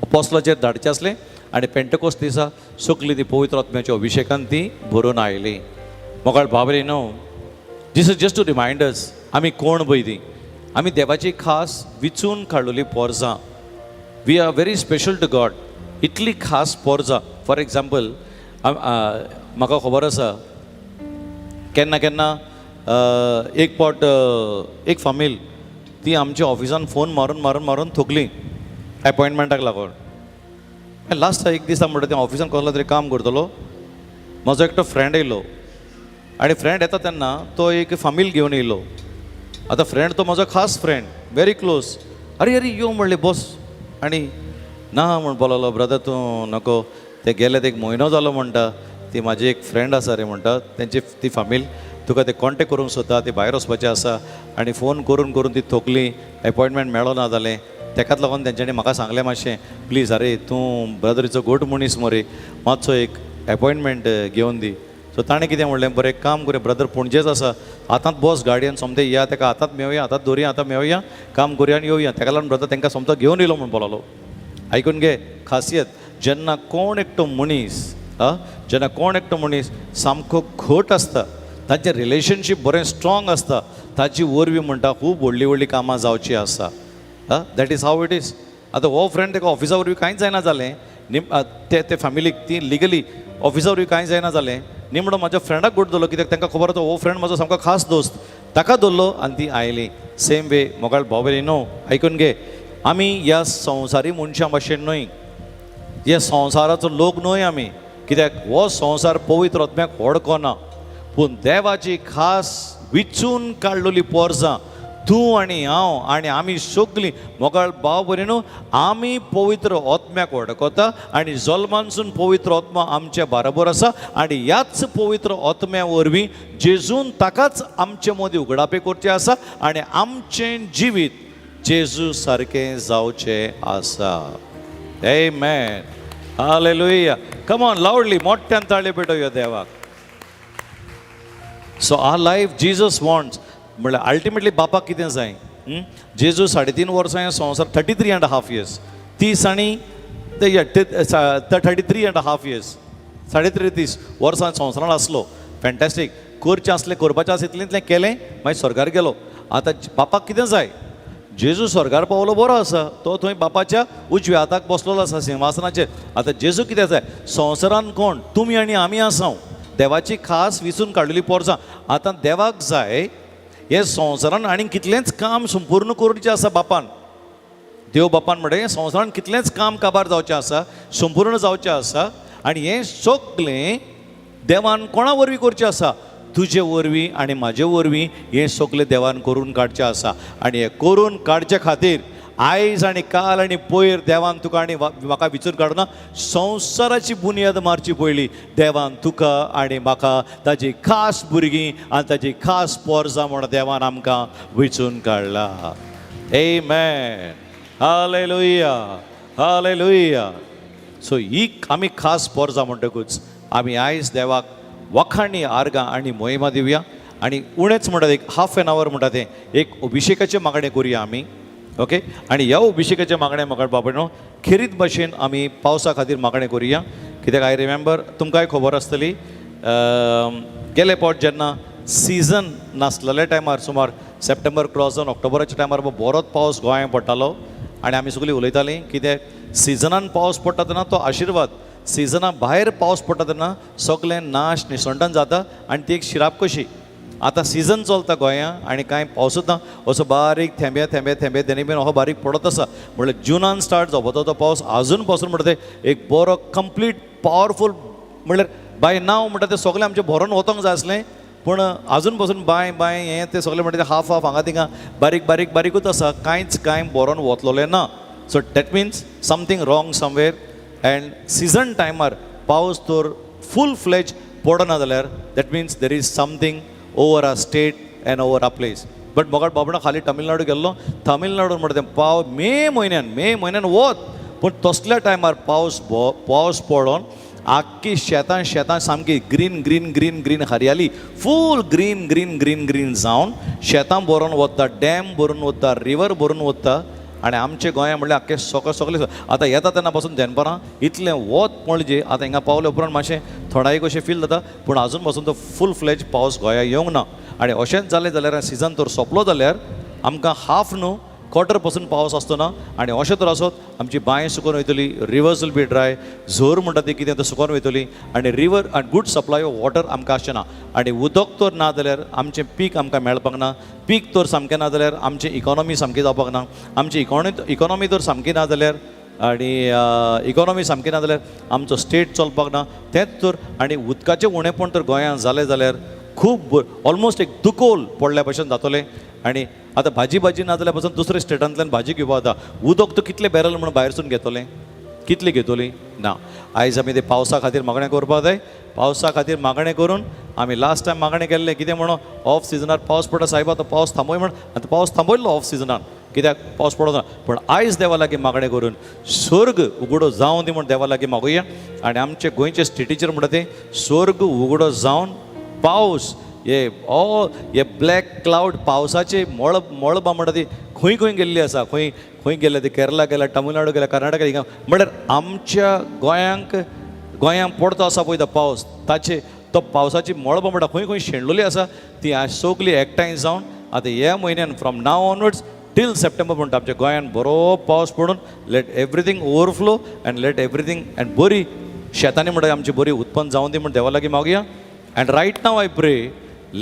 अपोस्तलाचेर धाडचें आसलें आनी पेंटकोस्त दिसा सगळीं ती पवित्र आत्म्याच्या अभिशेकान ती भरून आयली. मोगाळ बाबरेनो, this is just to remind us आमी कोण पळय ती. आमी देवाची खास विचून काडलेली पोरसां. We are very special to God. इतली खास पोरसां. फॉर एग्जाम्पल म्हाका खबर आसा केन्ना केन्ना एक पावट एक फामील ती आमच्या ऑफिसान फोन मारून थकली अपॉयंटमेंटाक लागून. लास्ट एक दिसा म्हणटा तें ऑफिसान कसलो तरी काम करतलो, म्हजो एकटो फ्रेंड येयलो आनी फ्रेंड येता तेन्ना तो एक फामील घेवन येयलो. आतां फ्रेंड तो म्हजो खास फ्रेंड, व्हेरी क्लोज. अरे यो म्हणलें बस. आनी ना म्हण बोललो, ब्रदर तूं नको, ते गेले एक म्हयनो जालो म्हणटा, ती म्हाजी एक फ्रेंड आसा रे म्हणटा, तेंची ती फामील तुका ते कॉन्टेक्ट करूंक सोदता, ती भायर वचपाचें आसा. आनी फोन करून ती थकली, अपॉयंटमेंट मेळो ना जालें. तेकाच लागून तेंच्यांनी म्हाका सांगलें मातशें प्लीज आरे तूं ब्रदरीचो गोट मनीस मरे, मातसो एक अपॉयंटमेंट घेवन दी. सो ताणें कितें म्हणलें, बरें काम करुया, ब्रदर पणजेच आसा, आतांच बस गाडयेन सोमतें या, ताका आतांच मेळुया, आतांच दवरुया, आतां मेळुया, काम करुया आनी येवया. ताका लागून ब्रदर तांकां सोमतो घेवन येयलो म्हूण बोललो. आयकून घे खासियत. जेन्ना कोण एकटो मनीस सामको घट आसता, ताचें रिलेशनशीप बरें स्ट्रॉंग आसता, ताची वरवीं म्हणटा खूब व्हडलीं कामां जावचीं आसा. That is how it is. आतां हो फ्रेंड ताका ऑफिसा वरवीं कांयच जायना जालें, ते फॅमिलीक ती लिगली ऑफिसा वरवीं कांय जायना जालें. निमणो म्हाज्या फ्रेंडाक घट दवरलो, कित्याक तांकां खबर आसा हो फ्रेंड म्हजो सामको खास दोस्त, ताका दवरलो आनी ती आयली. सेम वे मोगाळ बाबरेनो, आयकून घे, आमी ह्या संवसारी मनशां भाशेन न्हय, ह्या संवसाराचो लोक न्हय आमी. कित्याक हो संवसार पवित्र आत्म्याक वळखना, पूण देवाची खास विचून काडलेली पोरसां तूं आनी हांव आनी आमी सगळीं मोगाळ भाव बरें न्हू, आमी पवित्र आत्म्याक वळखता आनी जल्मानसून पवित्र आत्मा आमच्या बरोबर आसा. आनी ह्याच पवित्र आत्म्या वरवीं जेजून ताकाच आमचे मदीं उगडापे करचे आसा आनी आमचें जिवीत जेजू सारकें जावचें आसा. आमेन. हालेलुया. कम ऑन लावडली, मोठ्यान ताळे पेटोवया देवाक. So our life Jesus wants. म्हळ्यार अल्टिमेटली बापाक कितें जाय. जेजू 3.5 वर्सां ह्या संवसार 33.5 years 30 आनी 33.5 years 33 वर्सां संवसारांत आसलो. फॅन्टॅस्टीक. करचें आसलें, करपाचें आसलें इतलें केलें, मागीर स्वर्गार गेलो. आतां बापाक कितें जाय, जेजू स्वर्गार पावलो बरो आसा, तो थंय बापाच्या उजव्या हाताक बसलेलो आसा सिंहासनाचेर. आतां जेजू कितें जाय, संवसारान कोण, तुमी आनी आमी आसा, देवाची खास विचून काडिल्ली पोरसां. आतां देवाक जाय हे संवसारान आनी कितलेंच काम संपूर्ण करचें आसा बापान. देव बापान म्हणटा संवसारान कितलेंच काम काबार जावचें आसा, संपूर्ण जावचें आसा. आनी हें सगलें देवान कोणा वरवीं करचें आसा, तुजे वरवीं आनी म्हाजे वरवीं हें सगलें देवान करून काडचें आसा. आनी हें करून काडचे खातीर आयज आनी काल आनी पयर देवान तुका आनी म्हाका विचून काडना, संवसाराची बुनियाद मारची पयलीं देवान तुका आनी म्हाका ताजी खास भुरगीं आनी ताजी खास पोरसां म्हण देवान आमकां विचून काडला. आमेन. हालेलुया, हालेलुया. सो ही आमी खास पोरसां म्हणटकूच आमी आयज देवाक वखाणी आर्गां आनी मोहिमा दिवया. आनी उणेंच म्हणटात एक हाफ एन आवर म्हणटा तें एक अभिशेकाचें मागणें करुया आमी. ओके. आनी ह्या अभिशेकाचें मागणें म्हाका बाबा खेरीत भाशेन आमी पावसा खातीर मागणें करुया. कित्याक आय रिमेंबर, तुमकांय खबर आसतली, गेले फावट जेन्ना सिजन नासलेल्या टायमार सुमार सप्टेंबर क्रॉस जावन ऑक्टोबराच्या टायमार बरोच पावस गोंयांत पडटालो. आनी आमी सगळीं उलयतालीं कित्याक सिजनान पावस पडटा तेन्ना तो आशिर्वाद, सिजना भायर पावस पडटा तेन्ना सगळें नाश निसंटन जाता आनी ती एक शिराप कशी. आतां सिजन चलता गोंयांत आनी कांय पावसूच ना, असो बारीक थेंबे थेंबे थेंबे देनी बीन हो बारीक पडत आसा. म्हणल्यार जुनान स्टार्ट जावपाचो तो पावस आजून पासून म्हणटा ते एक बरो कंप्लीट पॉवरफूल, म्हणल्यार बाय नाव म्हणटा ते सगळें आमचें भरोन वचोंक जाय आसलें. पूण आजून पासून बाय बाय हें तें सगळें म्हणटा तें हाफ हाफ हांगा थिंगा बारीक बारीक बारीकूच आसा, कांयच कांय बरोन वतलोलें ना. So that means something wrong somewhere. And season टायमार पावस तर फूल फ्लेज पडना जाल्यार that means there is something over a state and over a place. But मोगाट बाबडो खाली तमिळनाडू गेल्लो, तमिळनाडून म्हणटा तें मे म्हयन्यान वत, पूण तसल्या टायमार पावस पडोन आख्खी शेतां सामकी ग्रीन ग्रीन ग्रीन ग्रीन हरियाली, फूल ग्रीन ग्रीन ग्रीन ग्रीन जावन शेतां भरून वता, डॅम भरून वता, रिवर भरून वता. आनी आमचे गोंया म्हणल्यार आख्खे सगळे आतां येता तेन्ना पासून दनपारां इतलें वत पणजे. आतां हिंगा पावले उपरांत मातशें थोडाय कशें फील जाता, पूण आजून पासून तो फूल फ्लेज पावस गोंया येवंक ना. आनी अशेंच जालें जाल्यार सिजन तर सोंपलो जाल्यार आमकां हाफ न्हू क्वॉर्टर पासून पावस आसतो ना. आनी अशें तर आसत आमची बांय सुकोन वयतली, रिवर्स विल बी ड्राय, झोर म्हणटा ती कितें तें सुकोन वयतली आनी रिवर आनी गूड सप्लाय ऑफ वॉटर आमकां आसचें ना. आनी उदक तर ना जाल्यार आमचें पीक आमकां मेळपाक ना, पीक तर सामकें ना जाल्यार आमची इकॉनॉमी सामकी जावपाक ना, आमची इकॉनॉमी तर सामकी ना जाल्यार आनी इकॉनॉमी सामकी ना जाल्यार आमचो स्टेट चलपाक ना. तेंच तर आनी उदकाचें उणेपण तर गोंयांत जालें जाल्यार खूब ऑलमोस्ट एक दुकोल पडल्या भशेन जातलें. आनी आतां भाजी ना जाल्यार पासून दुसऱ्या स्टेटांतल्यान भाजी घेवपाक जाता. उदक तो कितले बॅरल म्हणून भायरसून घेतलें, कितली घेतली ना. आयज आमी ते पावसा खातीर मागणें करपाक जाय. पावसा खातीर मागणें करून आमी लास्ट टायम मागणें केल्लें कितें म्हणून, ऑफ सिजनार पावस पडटा सायबा, तो पावस थांबय म्हण. आतां पावस थांबयल्लो ऑफ सिजनान, कित्याक पावस पडना. पूण आयज देवा लागीं मागणें करून स्वर्ग उगडो जावं दी म्हण देवा लागीं मागुया. आनी आमचे गोंयचे स्टेटीचेर म्हणटा तें स्वर्ग उगडो जावन पावस हे ब्लॅक क्लाउड पावसाचे मळबा म्हणटा ती खंय खंय गेल्ली आसा, खंय गेले ते केरला गेल्या, तमिळनाडू गेल्या, कर्नाटका हिंगा. म्हणल्यार आमच्या गोंयांक पडतो आसा पळय तो पावस, ताचे तो पावसाची मळबा म्हणटा खंय खंय शेणलेली आसा ती सगळी एकठांय जावन आतां ह्या म्हयन्यान from now onwards till September म्हणटा आमच्या गोंयांत बरो पावस पडून let everything overflow and let everything and बरी शेतांनी म्हणटा आमची बरी उत्पन्न जावन दी म्हण देवा लागीं मागुया. एंड रायट नाव आय प्रे,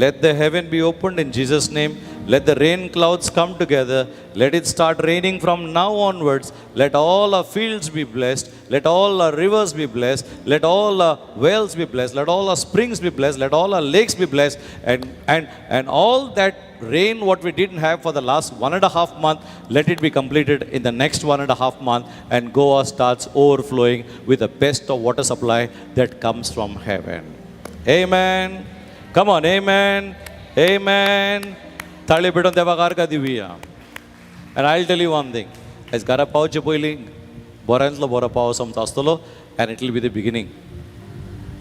let the heaven be opened in Jesus' name. Let the rain clouds come together. Let it start raining from now onwards. Let all our fields be blessed. Let all our rivers be blessed. Let all our wells be blessed. Let all our springs be blessed. Let all our lakes be blessed. And all that rain what we didn't have for the last 1.5 months, let it be completed in the next 1.5 months, and Goa starts overflowing with the best of water supply that comes from heaven. Amen. Come on, amen, amen. ताळी पेटोवन देवाक आर्गां दिवया. And I'll tell you one thing. आयज घरा पावचे पयलीं बऱ्यांतलो बरो पावस आमचो आसतलो, and it will be the beginning.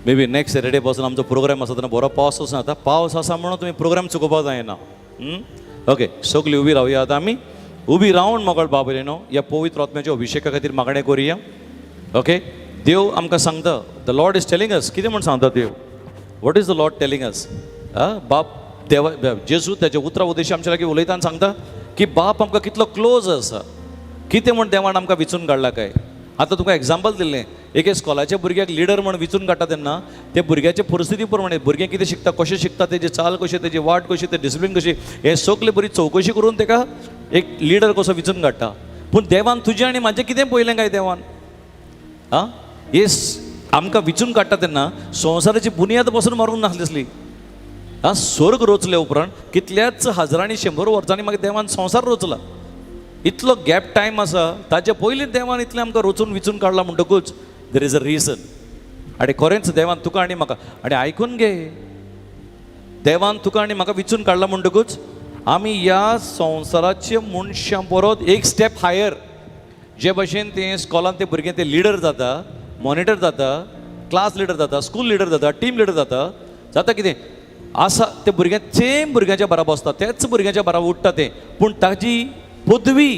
Maybe next Saturday पासून आमचो प्रोग्राम आसा तेन्ना बरो पावस आसा. आतां पावस आसा म्हणून तुमी प्रोग्राम चुकोवपाक जायना. ओके, सगळीं उबी रावया. आतां आमी उबी रावन मोगळ बाबले न्हू ह्या पवित्र आत्म्याच्या अभिशेका खातीर मागणें करुया. ओके, देव आमकां सांगता, the lord is telling us. कितें म्हूण सांगता देव? What is the lord telling us? बाप देवा जेजू त्याचे उतरा उद्देश आमच्या लागीं उलयता आनी सांगता की बाप आमकां कितलो क्लोज आसा, कितें म्हण देवान आमकां विचून काडला काय. आतां तुका एग्जाम्पल दिल्लें, एक स्कॉलाच्या भुरग्याक लिडर म्हण विचून काडटा तेन्ना ते भुरग्याचे परिस्थिती प्रमाणे भुरगें कितें शिकता, कशें शिकता, तेजी चाल कशी, तेजी वाट कशी, ते डिसिप्लीन कशी, हे सगळे बरी चवकशी करून ताका एक लिडर कसो विचून काडटा. पूण देवान तुजें आनी म्हाजें कितें पळयलें काय देवान? आं हे आमकां विचून काडटा तेन्ना संवसाराची बुनियाद पासून मारूंक नासली दिसली. आं स्वर्ग रचले उपरांत कितल्याच हजारांनी 100 वर्सांनी मागीर देवान संवसार रचला. इतलो गॅप टायम आसा, ताचे पयलीं देवान इतलें आमकां रचून विचून काडला म्हणटकूच देर इज अ रिजन. आनी खरेंच देवान तुका आनी म्हाका, आनी आयकून घे, देवान तुका आनी म्हाका विचून काडला म्हणटकूच आमी ह्या संवसाराचे मनशां परत एक स्टेप हायर, जे भशेन ते स्कॉलान ते भुरगें ते लिडर जाता, मॉनिटर जाता, क्लास लिडर जाता, स्कूल लिडर जाता, टीम लिडर जाता कितें आसा, ते भुरग्यां सेम भुरग्याच्या बाराबर बसता, तेच भुरग्याच्या बाराबर उठता ते, पूण ताजी पदवी,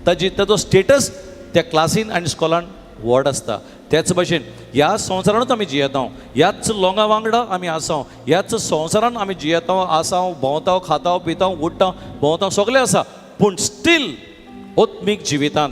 ताजो स्टेटस त्या क्लासीन आनी स्कॉलान व्हड आसता. त्याच भशेन ह्या संवसारानूच आमी जियेता, ह्याच लोकां वांगडा आमी आसा, ह्याच संवसारान आमी जियेता, आसा, भोंवता, खाता, पिता, उठता, भोंवता, सगळें आसा. पूण स्टील आत्मीक जिवितांत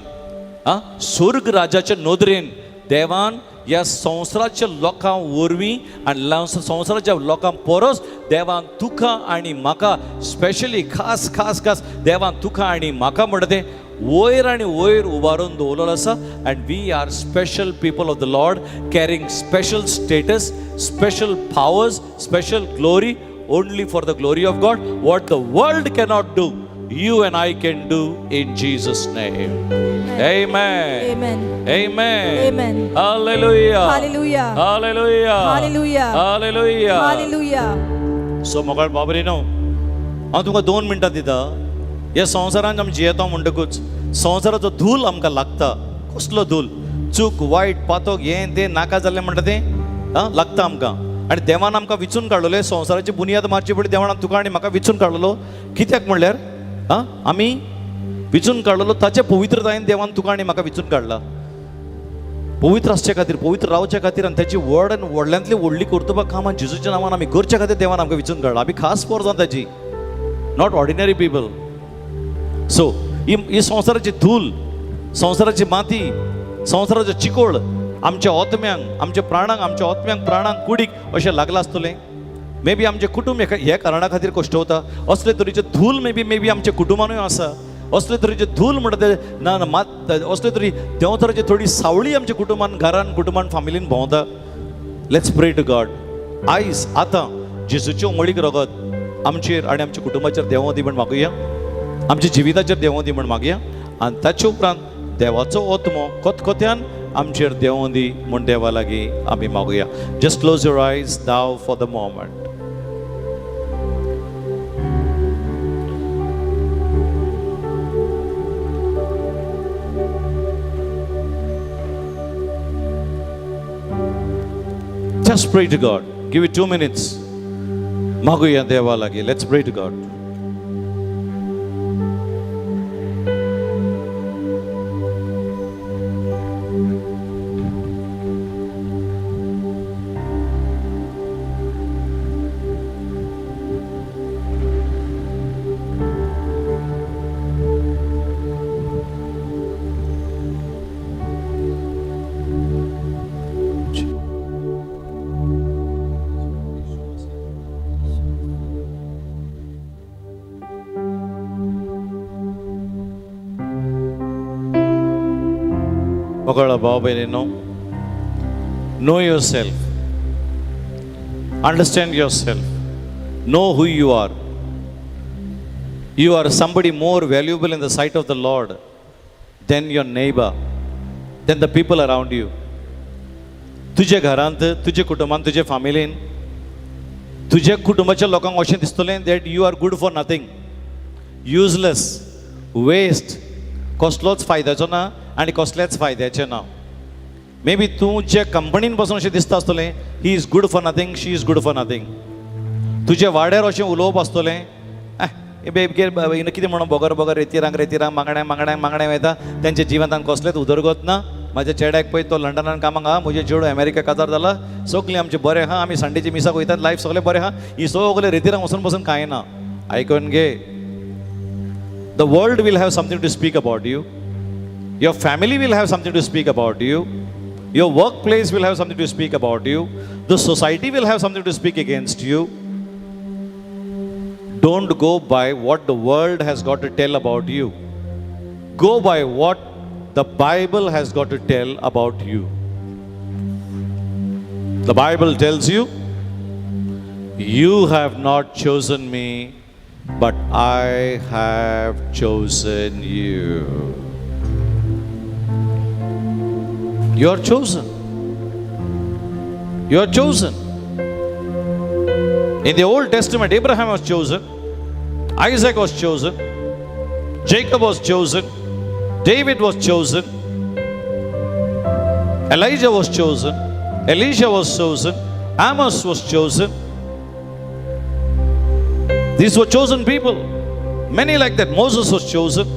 स्वर्ग राजाच्या नदरेन देवान ह्या संवसाराच्या लोकां वरवीं आनी संवसाराच्या लोकां परस देवान तुका आनी म्हाका स्पेशली खास खास खास देवान तुका आनी म्हाका म्हणटा तें वयर आनी वयर उबारून दवरलेलो आसा. And we are special people of the lord, carrying special status, special powers, special glory, only for the glory of God. What the world cannot do, you and I can do in Jesus' name. Amen. Amen. Amen. Amen. Hallelujah. Hallelujah. Hallelujah. Hallelujah. Hallelujah. Hallelujah. So मोगाळ बाबरी न्हू, हांव तुमकां 2 मिनटां दिता. ह्या संवसारांत आमी जियेता म्हणटकूच संवसाराचो धूल आमकां लागता. कसलो धूल? चूक, वायट, पातक, हें तें नाका जाल्लें म्हणटा तें लागता आमकां. आनी देवान आमकां विचून काडलेले संवसाराची बुनियाद मारचे पयलीं देवान तुका आनी म्हाका विचून काडलेलो. कित्याक म्हणल्यार आमी विचून काडलेलो ताचे पवित्रतायेन देवान तुका आनी म्हाका विचून काडला. पवित्र आसचे खातीर, पवित्र रावचे खातीर, आनी ताची व्हड आनी व्हडल्यांतली व्हडली कर्तुबां कामां जेजूच्या नांवान आमी करच्या खातीर देवान आमकां विचून काडला. आमी खास पोरजां ताची, नॉट ऑर्डिनरी पीपल. सो ही संवसाराची धूल, संवसाराची माती, संवसाराचो चिकोळ आमच्या आत्म्यांक, आमच्या प्राणांक, आमच्या आत्म्यांक, प्राणांक, कुडीक अशें लागलां आसतलें. मे बी आमचे कुटुंब हे कारणा खातीर कश्टवता. असले तरेचे धूल मे बी आमच्या कुटुंबानूय आसा. असले तरेचे धूल म्हणटा ते ना मात, असले तरी देंवतराची थोडी सावळी आमच्या कुटुंबान, घरान, कुटुंबान, फामिलीन भोंवता. लेट्स प्रे टू गॉड. आयज आतां जेजूचे उमळीक रगत आमचेर आनी आमच्या कुटुंबाचेर देंवो दी म्हण मागुया, आमच्या जिविताचेर देंवो दी म्हण मागया. आनी ताचे उपरांत देवाचो आत्मो कोतकोत्यान आमचेर देंवो दी म्हण देवा लागीं आमी मागुया. जस्ट क्लोज युअर आयज now for the moment. Just pray to God. Give it 2 minutes. Maguya deva lagi. Let's pray to God. Magala Babaino, know yourself, understand yourself, know who you are. You are somebody more valuable in the sight of the Lord than your neighbor, than the people around you. तुझे घरांत, तुझे कुटुंबान, तुझे फॅमिलीन, तुझे कुटुंबाच्या लोकांक अशें दिसतलें that you are good for nothing, useless, waste, कसलोच फायद्याचो ना आनी कसलेच फायद्याचें ना. मे बी तूं जे कंपनीन पासून अशें दिसता आसतलें he is good for nothing, she is good for nothing. तुजे वाड्यार अशें उलोवप आसतलें कितें म्हणून बोगर रेतीरांग मागण्या वयता, तेंच्या जिवितांत कसलेंच उदरगत ना. म्हाज्या चेड्याक पळय तो लंडनान कामाक आहा, म्हजे चेडूं अमेरिका काजार जाला, सगलीं आमचें बरें आहा, आमी संडेची मिसाक वयतात, लायफ सगळें बरें आहा. ही सगळें रेतीरांग वचून कांय ना. आयकून घे, The world will have something to speak about you. Your family will have something to speak about you. Your workplace will have something to speak about you. The society will have something to speak against you. Don't go by what the world has got to tell about you. Go by what the Bible has got to tell about you. The Bible tells you, you have not chosen me, but I have chosen you. You are chosen. You are chosen. In the Old Testament, Abraham was chosen, Isaac was chosen, Jacob was chosen, David was chosen, Elijah was chosen, Elisha was chosen, Amos was chosen. These were chosen people. Many like that. Moses was chosen.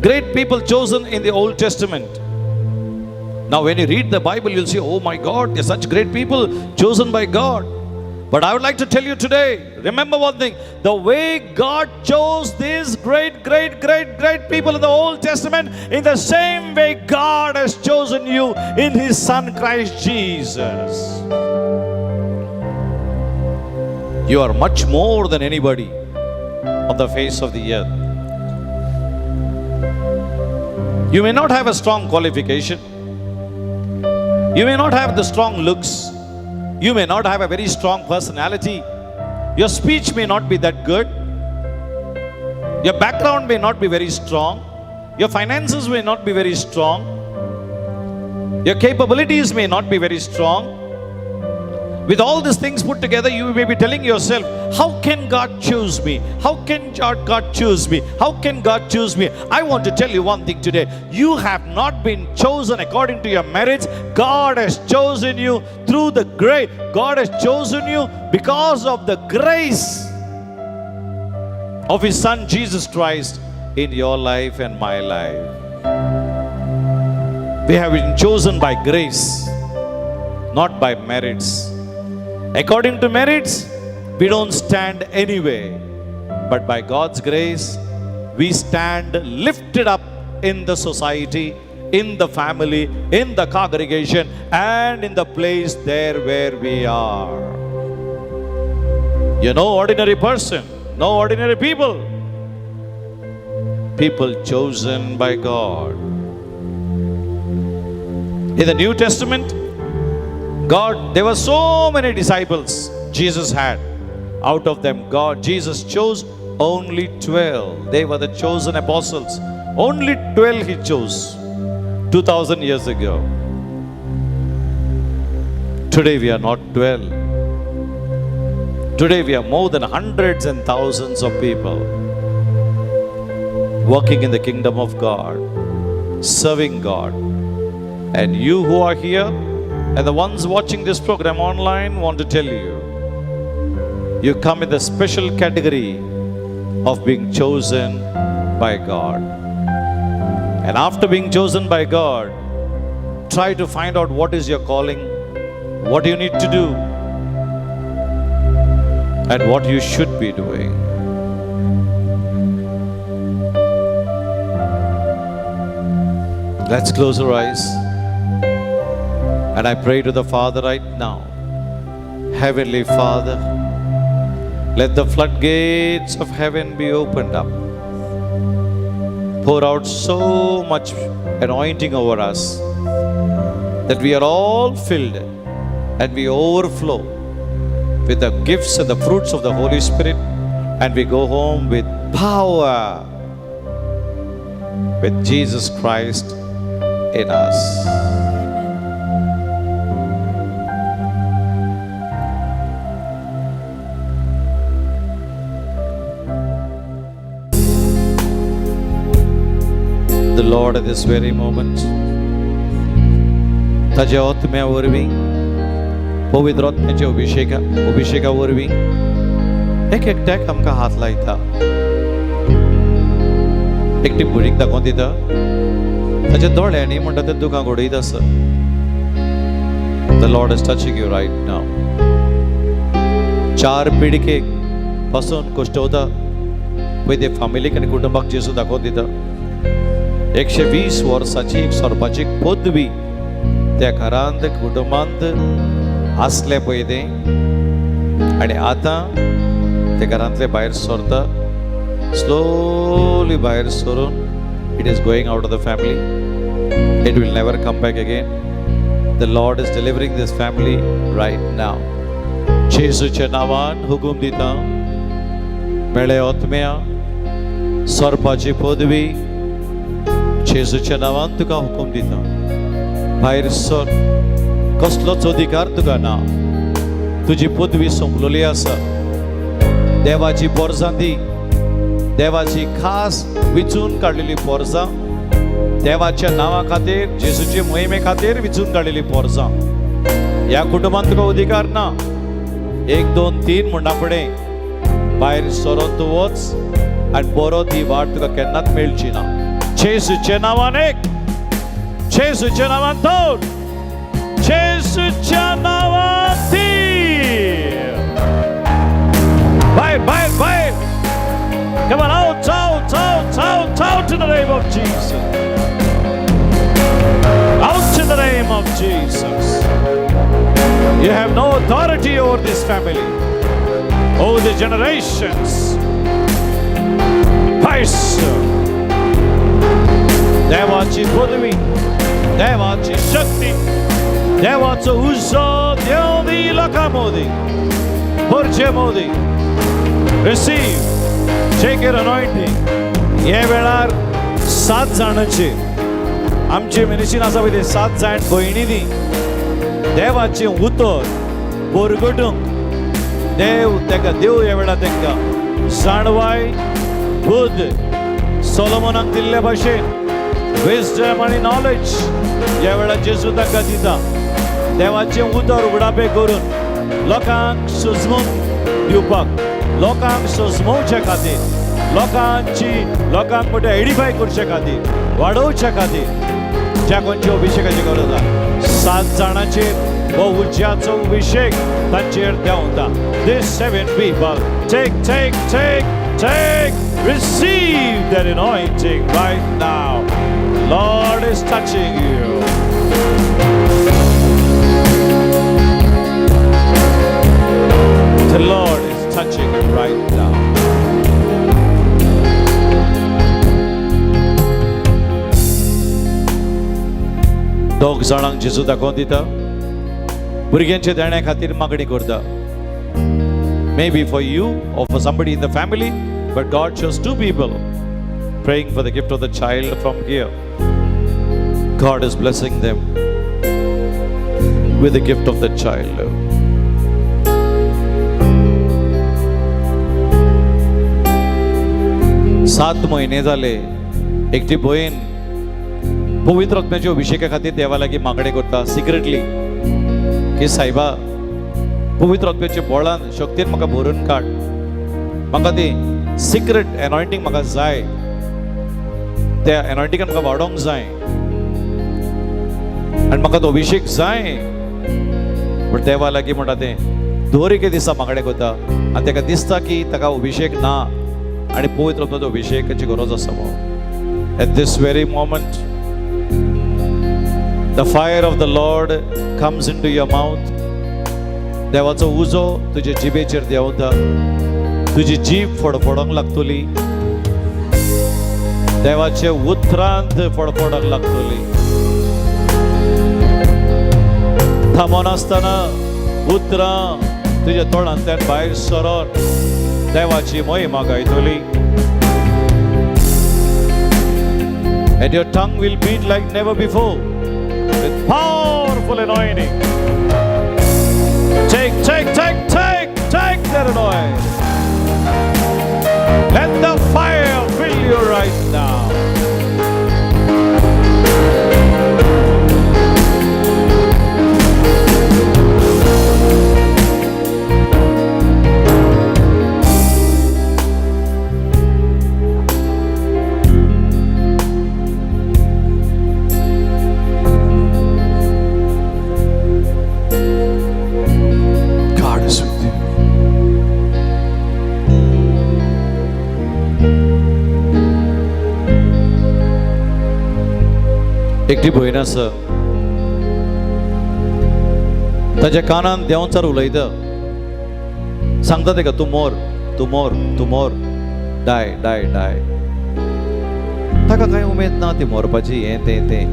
Great people chosen in the Old Testament. Now when you read the Bible, you'll see, oh my God, they're such great people chosen by God. But I would like to tell you today, remember one thing, the way God chose these great people in the Old Testament, in the same way God has chosen you in His Son Christ Jesus. You are much more than anybody on the face of the earth. You may not have a strong qualification. You may not have the strong looks. You may not have a very strong personality. Your speech may not be that good. Your background may not be very strong. Your finances may not be very strong. Your capabilities may not be very strong. With all these things put together, you may be telling yourself, how can God choose me? How can God choose me? How can God choose me? I want to tell you one thing today. You have not been chosen according to your merits. God has chosen you through the grace. God has chosen you because of the grace of His Son Jesus Christ in your life and my life. We have been chosen by grace, not by merits. According to merits, we don't stand anyway. But by God's grace, we stand lifted up in the society, in the family, in the congregation, and in the place there where we are. You're no ordinary person, no ordinary people. People chosen by God. In the New Testament, there were so many disciples Jesus had. Out of them, Jesus chose only 12. They were the chosen apostles. Only 12 He chose 2,000 years ago. Today we are not 12. Today we are more than hundreds and thousands of people working in the kingdom of God, serving God. And you who are here and the ones watching this program online want to tell you, you come in the special category of being chosen by God. And after being chosen by God, try to find out what is your calling, what you need to do, and what you should be doing. Let's close our eyes. And I pray to the Father right now. Heavenly Father, let the floodgates of heaven be opened up. Pour out so much anointing over us that we are all filled and we overflow with the gifts and the fruits of the Holy Spirit, and we go home with power, with Jesus Christ in us. The Lord at this very moment, ताजे आत्म्या वरवीं, पवित्र आत्म्याचे अभिषेका वरवीं एक एकट्याक आमकां हात लायता, एकटी भुरगीक दाखोवन दिता, ताच्या दोळ्यांनी म्हणटा तें दुखां घडयत आसा. The Lord is touching you right now. 4 पिडिकेक पासून कुश्ठवता पळय ते फॅमिलीक आनी कुटुंबाक जेजू दाखोवन दिता. 120 वर्साची एक सोरपाची पदवी त्या घरांत कुटुंबांत आसले पळय ते, आनी आतां ते घरांतले भायर सरता, स्लोली भायर सरून it is going out of the family. It will never come back again. The lord is delivering this family right now. जेजूच्या नांवान हुकूम दिता, मेळे आत्म्या सोरपाची पदवी जेजूच्या नांवान तुका हुकूम दिता, भायर सर. कसलोच अधिकार तुका ना. तुजी पदवी सोंपलेली आसा. देवाची पोरसां दी, देवाची खास विचून काडलेली पोरसां, देवाच्या नांवा खातीर, जेजूचे मोहिमे खातीर विचून काडलेली पोरसां. ह्या कुटुंबान तुका अधिकार ना. 1, 2, 3 म्हणना फुडें भायर सरोन तूं वच आनी बरो ती वाट तुका केन्नाच मेळची ना. जेजूच्या नांवान एक, जेजूच्या नांवान दोन, जेजूच्या नांवान तीन. भायर भायर भायर. Come on, out, out, out, out, out in the name of Jesus. Out in the name of Jesus. You have no authority over this family, over the generations. देवाची पदवी, देवाची शक्ती, देवाचो उजो देव दी लोकां Modi, परचे Modi. Receive. Take your anointing. हे वेळार 7 जाणांचे आमचे मिनिस्ट्रीन आसा पळय, 7 जाण भयणी दी देवाचे उतर परगटूंक देव तेका देव हे वेळार तांकां जाणवाय, बुद्ध सोलोमोनाक दिल्ले भाशेन विजडम आनी नॉलेज ह्या वेळार जेजू तांकां दिता. देवाचे उतर उगडापे करून लोकांक सुजमून दिवपाक, लोकांक सजमोवचे खातीर, लोकांक मोठे एडिफाय करचे खातीर, वाडोवचे खातीर ज्या कोणच्या अभिषेकाची गरज आसा. 7 जाणांचेर हो उज्याचो अभिषेक तांचेर देंवता. These 7 people, take, receive that anointing right now. Lord is touching you. The Lord is touching you right now. दोग जाणांक जेजू दाखोवन दिता. भुरग्यांच्या देण्या खातीर मागणी करता. Maybe for you or for somebody in the family, but God chose 2 people praying for the gift of the child from here. God is blessing them with the gift of the child. 7 महिने जाले. एकटी भयण पवित्र आत्म्याच्या अभिषेका खातीर देवा लागीं मागणी करता सिक्रेटली की सायबा पवित्र आत्म्याच्या बळान शक्तीन म्हाका भरून काड. म्हाका ती सिक्रेट एनॉयंटींग म्हाका जाय. त्या एनॉयंटींगान म्हाका वाडोंक जाय आनी म्हाका तो अभिषेक जाय. बट देवा लागीं म्हणटा तें दर एके दिसा मागणे करता आनी ताका दिसता की ताका अभिषेक ना आनी पवित्र आत्म्याचो अभिषेकाची गरज आसा म्हणून. At this very moment the fire of the Lord comes into your mouth. देवाचो उजो तुजे जिबेचेर देंवता. तुजी जीभ फडफडोंक लागतली. देवाचे उतरांत फडफडोंक लागतली. थांबोन आसतना उतरां तुज्या तोंडांतल्यान भायर सरोन देवाची महिमा गायतली. And your tongue will beat like never before with powerful anointing. Take that anointing. Let the fire fill you right now. God is with you. एकटी भयण आसा, ताच्या कानान देंवचार उलयता, सांगता तेका तूं मोर, तूं मोर, तूं मोर, डाय डाय डाय. ताका कांय उमेद ना ती मोरपाची, हें तें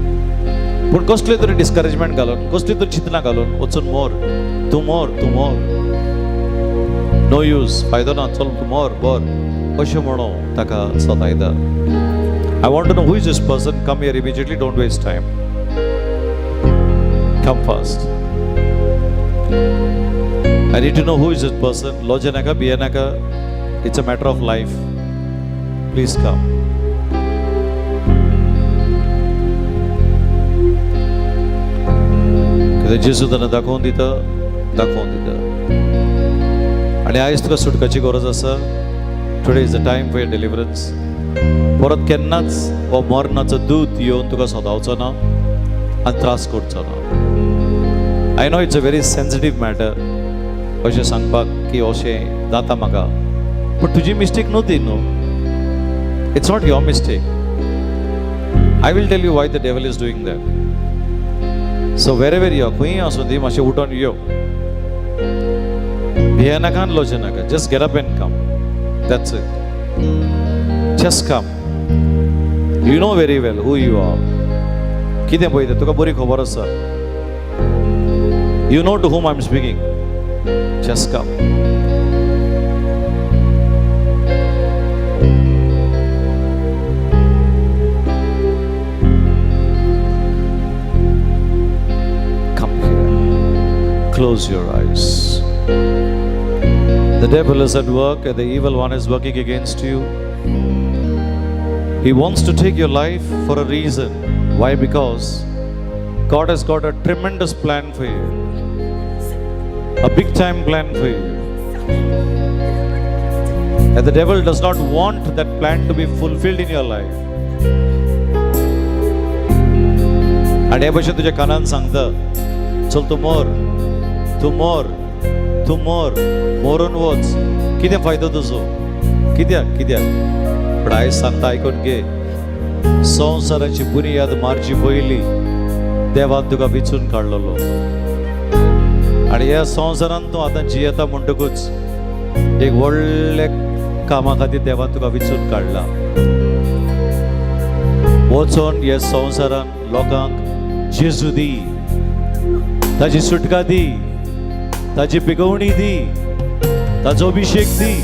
पूण कसले तरी डिस्करेजमेंट घालून, कसली तरी चिंतना घालून वचून मोर, तूं मोर, तूं मोर, नो यूज, फायदो ना, चल तूं मोर बोर, अशें म्हणून ताका सतायता. I want to know who is this person. Come here immediately, don't waste time. Come fast. I need to know who is this person. Lojanaka, Bianaka, it's a matter of life. Please come. कितें जेजू ताणें दाखोवन दिता. आनी आयज तुका सुटकाची गरज आसा. Today is the time for your deliverance. परत केन्नाच हो मरणाचो दूत येवन तुका सोदावचो ना आनी त्रास करचो ना. I know it's a very sensitive matter अशें सांगपाक की अशें जाता म्हाका, पूण तुजी मिस्टेक न्हू ती न्हू. It's not your mistake. I will tell you why the devil is doing that. So वेरेवर यो, खंयी आसूं दी, मातशें उठोन यो. भियेनाका आनी लोचनाका. Just get up and come. That's it. Just come. You know very well who you are. कितें पळयता तुका बरी खबर आसा. You know to whom I'm speaking. Just come. Come here. Close your eyes. The devil is at work and the evil one is working against you. He wants to take your life for a reason. Why? Because God has got a tremendous plan for you. A big time plan for you. And the devil does not want that plan to be fulfilled in your life. And हे भशेन तुज्या कानान सांगता, चल तूं मोर, तूं मोर, तूं मोर, मोरून वच. कितें फायदो तुजो? कित्याक? पण आयज सांगता आयकून घे. संवसाराची बुनियाद मारची पयली देवान तुका विचून काडलेलो. आनी ह्या संवसारान तूं आतां जियेता म्हणटकूच एक व्हडले कामा खातीर देवान तुका विचून काडला. वचोन ह्या संवसारान लोकांक जेजू दी, ताची सुटका दी, ताची पिकवणी दी, ताचो अभिषेक दी.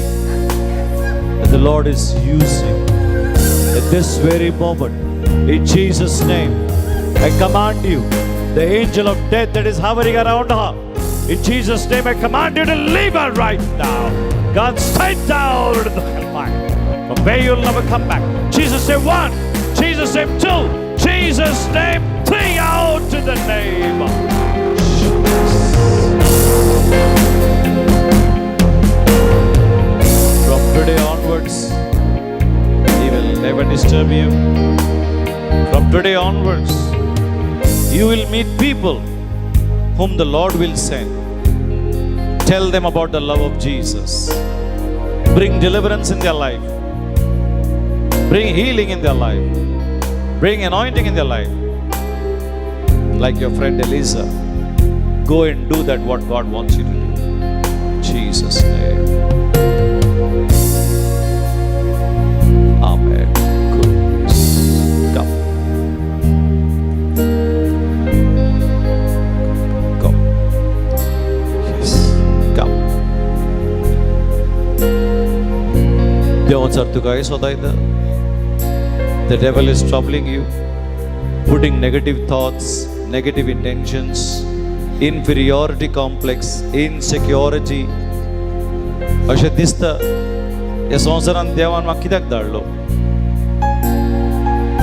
The Lord is using at this very moment. In Jesus' name, I command you, the angel of death that is hovering around her, in Jesus' name, I command you to leave her right now. God, straight down to the hellfire, from where you'll never come back. Jesus' name 1, Jesus' name 2, Jesus' name 3, out in the name of Jesus. From today onwards, He will never disturb you. From today onwards, you will meet people whom the Lord will send. Tell them about the love of Jesus. Bring deliverance in their life. Bring healing in their life. Bring anointing in their life. Like your friend Elisa. Go and do that what God wants you to do. In Jesus' name. Amen. Good. Come. Go. Yes. Come. देवान तुका सोदायता. The devil is troubling you, putting negative thoughts, negative intentions, inferiority complex, insecurity. अशें दिसता ह्या संवसारान देवान म्हाका कित्याक धाडलो?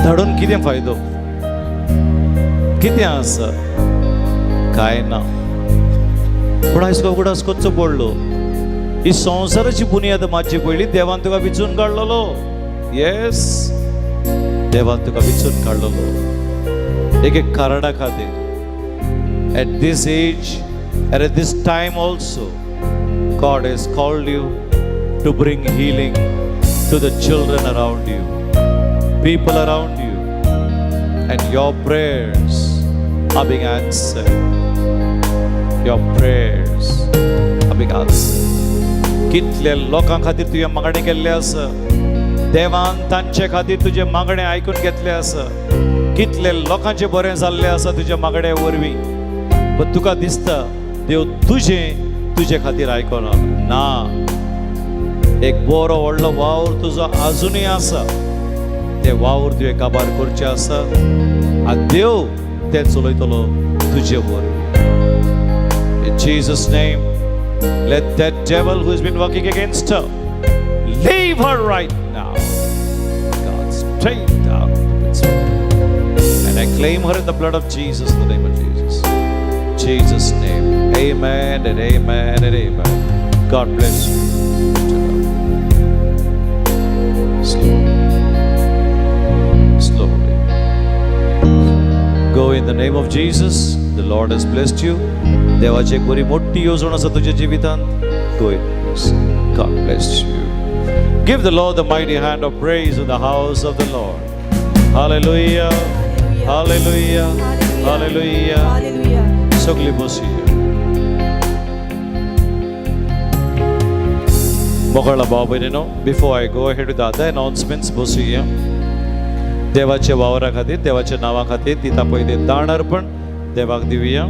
धाडून कितें फायदो? कितें आसा? कांय ना. पूण आयज तुका उगडास करचो पडलो. ही संवसाराची बुनियाद मातशी पयली देवान तुका विचून काडलेलो. येस, देवान तुका विचून काडलेलो एक कारणां खातीर. At this age and at this time also, God has called you to bring healing to the children around you, people around you, and Your prayers are being answered. Your prayers are being answered. कितले लोकां खातीर तुवें मागणी केल्ली आसा, देवान तांचे खातीर तुजे मागणे आयकून घेतले आसा. कितले लोकांचे बरें जाल्ले आसा तुजे मागणे वरवीं, पण तुका दिसता देव तुजे खातीर आयकना. ना, एक बरो व्हडलो वावर तुजो आजुनूय आसा. ते वावर तुवें काबार करचें आसा आनी देव ते चलयतलो तुजे वरवीं. In Jesus' name, let that devil who has been working against her leave her right now. God, straight out of its way. And I claim her in the blood of Jesus, in the name of Jesus. Jesus' name. Amen and amen and amen. God bless you. Slowly. Slowly. Go in the name of Jesus. The Lord has blessed you. देवाची एक बरी मोठी योजना आसा तुझ्या जिवितांत. Go in peace. God bless you. Give the Lord the mighty hand of praise in the house of the Lord. Hallelujah. Hallelujah. Hallelujah. Hallelujah. सगळी बसूया. मोकळा भाव भयणीनो, before I go ahead with the other announcements, बसूया. देवाच्या वावरा खातीर, देवाच्या नांवा खातीर दिता पळय ते दान अर्पण देवाक दिवया.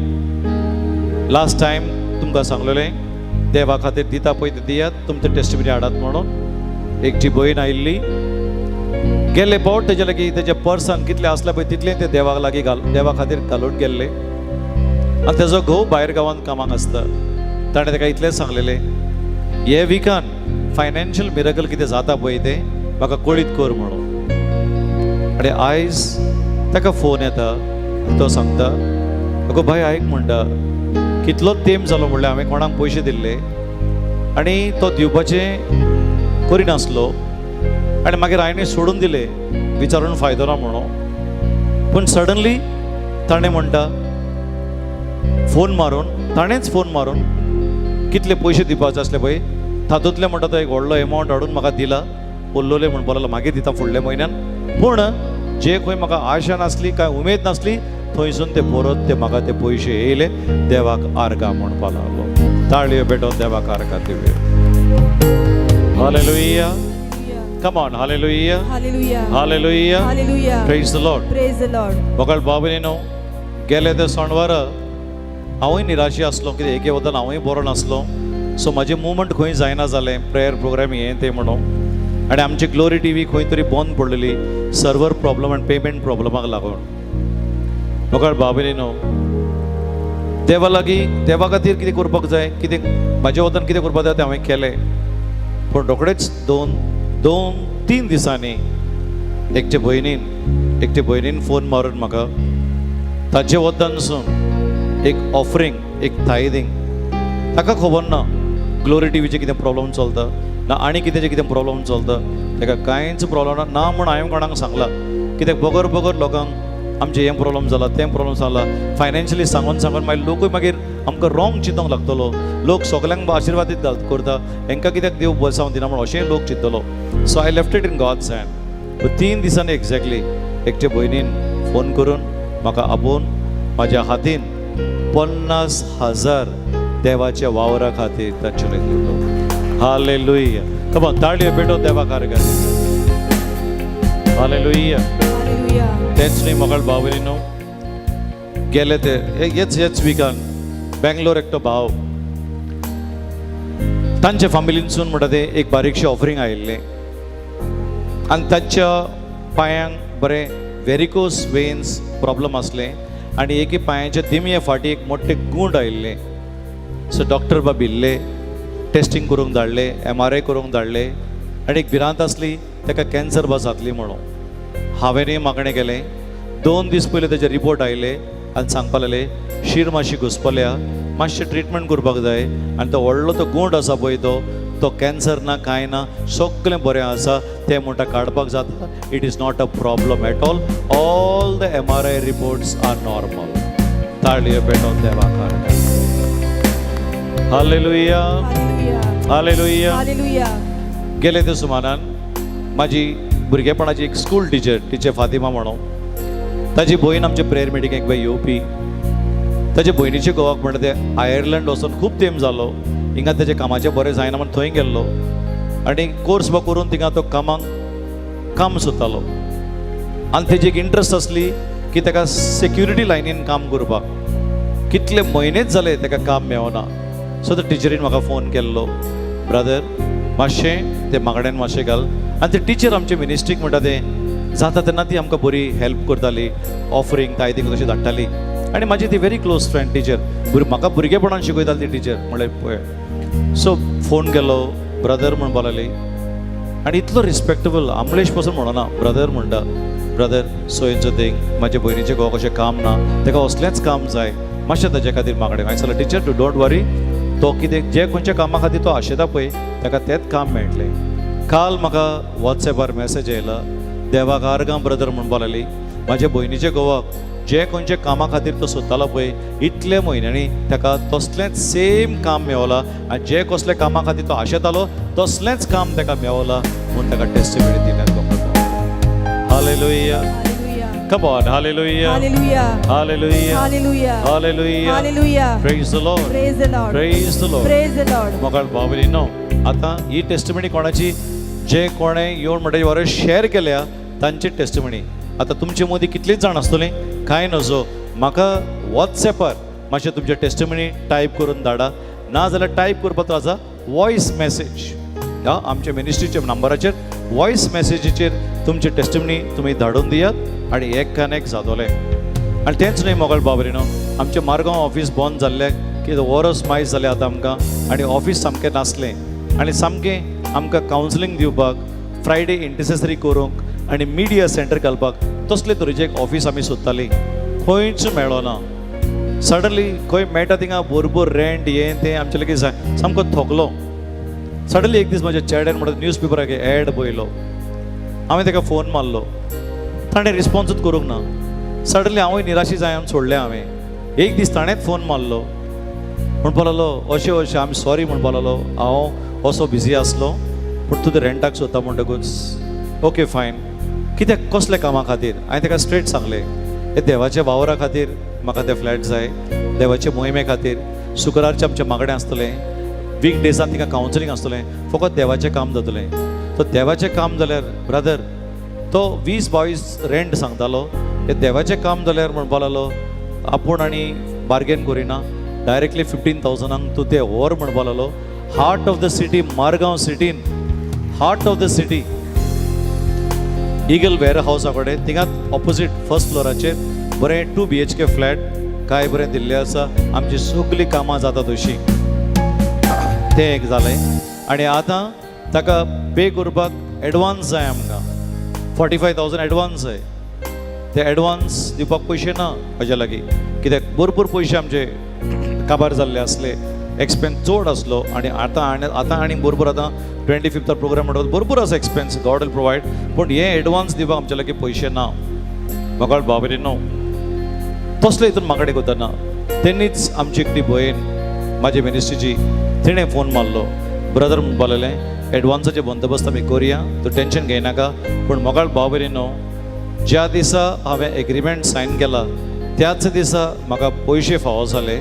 लास्ट टायम तुमकां सांगलेलें, देवा खातीर दिता पळय ते दियात, तुमचे टेस्टिमनी हाडात म्हणून. एकटी भयण आयिल्ली, गेले पावट तेजे लागीं तेज्या पर्सान कितलें आसलें पळय तितलें ते देवाक लागीं देवा खातीर घालून गेल्ले. आनी तेजो घोव भायर गांवांत कामाक आसता. ताणें ताका इतलेंच सांगलेलें, हे विकान फायनान्शियल मिरेकल कितें जाता पळय तें म्हाका कळीत कर म्हणून. आनी आयज ताका फोन येता आनी तो सांगता, अगो भाय आयक म्हणटा, कितलो तेंप जालो म्हणल्यार हांवें कोणाक पयशे दिल्ले आनी तो दिवपाचें करिनासलो आनी मागीर हांवें सोडून दिले विचारून फायदो ना म्हणून. पूण सडनली ताणें म्हणटा ताणेंच फोन मारून कितले पयशे दिवपाचे आसले पळय तातूंतले म्हणटा तो एक व्हडलो एमावंट हाडून म्हाका दिला. उरलोले म्हणून बोरलो मागीर दिता फुडल्या म्हयन्यान. पूण जे खंय म्हाका आशा नासली, काय उमेद नासली, थंयसून ते परत ते म्हाका ते पयशे येयले. देवाक आर्गा म्हणपा लागलो. ताळयो भेटोवन देवाक आर्गा दिवया. Hallelujah. Come on, hallelujah. Hallelujah. Hallelujah. Hallelujah. Praise the Lord. Praise the Lord. मोकळ बाबलीनो, गेले ते सोणवार हांवूय निराशी आसलो, कितें एके बद्दल हांवूय बरो नासलो. सो म्हाजें मुवमेंट खंय जायना जालें, प्रेयर प्रोग्राम हें तें म्हणून. आनी आमची ग्लोरी टी व्ही खंय तरी बंद पडलेली सर्वर प्रॉब्लम आनी पेमेंट प्रॉब्लमाक लागून. मोकळ बाबलीनो, देवा लागीं देवा खातीर कितें करपाक जाय, कितें म्हाजे वतान कितें करपाक जाय तें हांवें केलें. पूण रोखडेच दोन तीन दिसांनी एकटे भयणीन फोन मारून म्हाका ताचे वतानसून एक ऑफरींग, एक थायदींग, ताका खबर ना ग्लोरी टी व्हीचे कितें प्रॉब्लम चलता ना आनी कितें प्रॉब्लम चलता. ताका कांयच प्रॉब्लम ना म्हणून हांवें कोणाक सांगलां. कित्याक बगर लोकांक आमचें हें प्रॉब्लम जाला, तें प्रॉब्लम जाला, फायनान्शियली सांगून मागीर लोकूय मागीर आमकां रॉंग चिंतूंक लागतलो. लोक सगल्यांक आशिर्वादीत करता, हांकां कित्याक देव बसावून दिना म्हणून अशें लोक चिंतलो. So I left it in God's hand. 3 दिसांनी एक्झॅक्टली एकटे भयणीन फोन करून म्हाका आपोवन म्हाज्या हातीन 50,000 देवाच्या वावरा खातीर तांचे दिलो. हालेलुया. कम ऑन, ताळयो पेटोवन देवाक आर्गा दिवया. हालेलुया. तेंच न्ही मोकळ बाबलीनो, गेले ते हेच विकान बेंगलोर एकटो भाव, तांचे फॅमिलीनसून म्हणटा ते एक बारीकशें ऑफरींग आयिल्लें आनी तांच्या पांयांक बरें व्हेरिकोस वेन्स प्रॉब्लम आसलें आनी एके पांयाच्या दिमये फाटी एक मोठे गूंड आयिल्ले. सो डॉक्टर बाब भिल्ले, टेस्टींग करूंक धाडले, MRI करूंक धाडले आनी एक भिरांत आसली ताका कॅन्सर बस जातली म्हणून. हांवेंय मागणें केलें. 2 दीस पयलीं तेजे रिपोर्ट आयले आनी सांगपा लागले शीर मातशी घुसपल्या, मातशें ट्रिटमेंट करपाक जाय आनी तो व्हडलो तो गूंड आसा पळय तो कॅन्सर ना कांय ना, सगळें बरें आसा, तें म्हणटा काडपाक जाता. It is not a problem at all the MRI reports are normal. ताळयो पेटोवन देवाक आर्गा. हालेलुया. हालेलुया. गेले ते सुमारान म्हाजी भुरगेपणाची एक स्कूल टिचर फातिमा म्हणून ताजी भयण आमचे प्रेयर मिटिंगेक बाय येवपी. ताजे भयणीचे घोवाक म्हणटा ते आयर्लंड वचून खूब तेंप जालो. हिंगा तेजे कामाचें बरें जायना म्हण थंय गेल्लो आनी कोर्स बा करून थिंगा तो कामाक काम सोदतालो. आनी तेजी एक इंट्रस्ट असली की ताका सेक्युरिटी लायनीन काम करपाक. कितले म्हयनेच जाले ताका काम मेळना. सो त्या टिचरीन म्हाका फोन केल्लो, ब्रदर मातशें ते मागड्यान मातशें घाल. आनी ते टिचर आमचे मिनिस्ट्रीक म्हणटा ते जाता तेन्ना ती आमकां बरी हेल्प करताली, ऑफरींग तायतींग तशी धाडटाली. आनी म्हाजी ती व्हेरी क्लोज फ्रेंड टीचर. म्हाका भुरगेपणान शिकयताली ती टीचर म्हणल्यार पळय. सो फोन केलो, ब्रदर म्हणपा लागली. आनी इतलो रिस्पेक्टेबल आमलेश पासून म्हणना, ब्रदर म्हणटा, ब्रदर सोयेचो थिंग म्हाजे भयणीचे घोवाक अशें काम ना, ताका असलेंच काम जाय, मातशें ताजे खातीर मागणें. हांवें सांगलें टिचर टू डोंट वरी, तो कितें जे खंयच्या कामा खातीर तो आशेता पळय ताका तेंच काम मेळटलें. काल म्हाका वॉट्सॅपार मॅसेज येयला, देवाक आर्गां ब्रदर म्हणपा लागली, म्हाज्या भयणीच्या घोवाक जे खंयचे कामा खातीर तो सोदतालो पळय इतले म्हयन्यांनी ताका तसलेंच सेम काम मेवलां. आनी जे कसले कामा खातीर तो आशेतालो तसलेंच काम ताका मेवलां म्हूण ताका टेस्टिमनी दिल्यात. Hallelujah. Come on, hallelujah. Hallelujah. Hallelujah. Hallelujah. Hallelujah. Hallelujah. Praise the Lord. Praise the Lord. Praise the Lord. Praise the Lord. मोगाळ बाबलीनो, आता ही टेस्टिमनी कोणाची, जे कोणे येवन म्हणटा वर शेअर केल्या तांची टेस्टिमनी. आता तुमचे मदीं कितलीच जाण आसतलीं कांय नजो. म्हाका वॉट्सॅपार मातशें तुमचे टेस्टिमनी टायप करून धाडा, ना जाल्यार टायप करपाचो आसा वॉयस मेसेज. आमच्या मिनिस्ट्रीच्या नंबराचेर वॉयस मेसेजीचेर तुमची टेस्टिमनी तुमी धाडून दियात आनी एकान एक जातोलें. आनी तेंच न्हय मोगाळ बाबरीनो, आमचें मारगांव ऑफीस बंद जाल्लें कितें वरस मायज जालें आतां आमकां, आनी ऑफीस सामकें नासलें. आनी सामकें आमकां कावन्सिलींग दिवपाक, फ्रायडे इंटरसेसरी करूंक आनी मिडिया सेंटर घालपाक तसले तरेचें एक ऑफीस आमी सोदतालीं. खंयच मेळ्ळो ना. सडनली खंय मेळटा थिंगा भरपूर रेंट हें तें आमचे लागीं सामको थकलो. सडनली एक दीस म्हाज्या चेड्यान म्हणटा न्यूज पेपराक एड पळयलो. हांवें ताका फोन मारलो, ताणें रिस्पॉन्सूच करूंक ना. सडनली हांवूय निराशी जावन सोडलें. हांवें एक दीस ताणेंच फोन मारलो, म्हणपा लागलो अशें अशें, आमी सॉरी म्हणपा लागलो, हांव असो बिजी आसलो पूण तूं तें रेंटाक सोदता म्हणटकूच ओके फायन, कित्याक कसल्या कामा खातीर. हांवें ताका स्ट्रेट सांगलें, हे देवाच्या वावरा खातीर म्हाका ते फ्लॅट जाय, देवाचे मोहिमे खातीर. शुक्रारचें आमचें मागणें आसतलें, वीक डेजान तिका कावन्सिलींग आसतलें, फकत देवाचें काम जातलें. तो देवाचें काम जाल्यार ब्रदर तो 20-22 रेंट सांगतालो, तें देवाचें काम जाल्यार म्हणपा लागलो आपूण आनी बार्गेन करिना, डायरेक्टली 15,000 तूं तें व्हर म्हणपा लागलो. Heart of the city, Margao सिटीन, हार्ट ऑफ द सिटी, इगल वेअर हावसा कडेन थिंगात ऑपोजीट फर्स्ट फ्लोराचेर बरें 2 BHK फ्लॅट काय बरें दिल्लें आसा. आमची सगळीं कामां जाता तशीं. तें एक जालें. आनी आतां ताका पे करपाक एडवान्स जाय आमकां, 45,000 एडवान्स जाय. ते एडवान्स दिवपाक पयशे ना म्हज्या लागीं, कित्याक भरपूर पयशे आमचे काबार जाल्ले आसले, एक्सपेन्स चड आसलो. आनी आतां आनी भरपूर आतां 25th प्रोग्राम म्हणटा भरपूर आसा एक्सपेन्स, गॉड विल प्रोवायड. पूण हे एडवान्स दिवपाक आमच्या लागीं पयशे ना. म्हाका बाबरी न्हू तसले हितून म्हाका कोत्ताना तेणीच आमची एकटी भयण म्हाजे मिनिस्ट्रीची, तिणें फोन मारलो, ब्रदर म्हणपा लागलें एडवान्साचे बंदोबस्त आमी करया, तूं टेन्शन घेयनाका. पूण मोगाळ बाबरी न्हू, ज्या दिसा हांवें एग्रीमेंट सायन केला त्याच दिसा म्हाका पयशे फावो जाले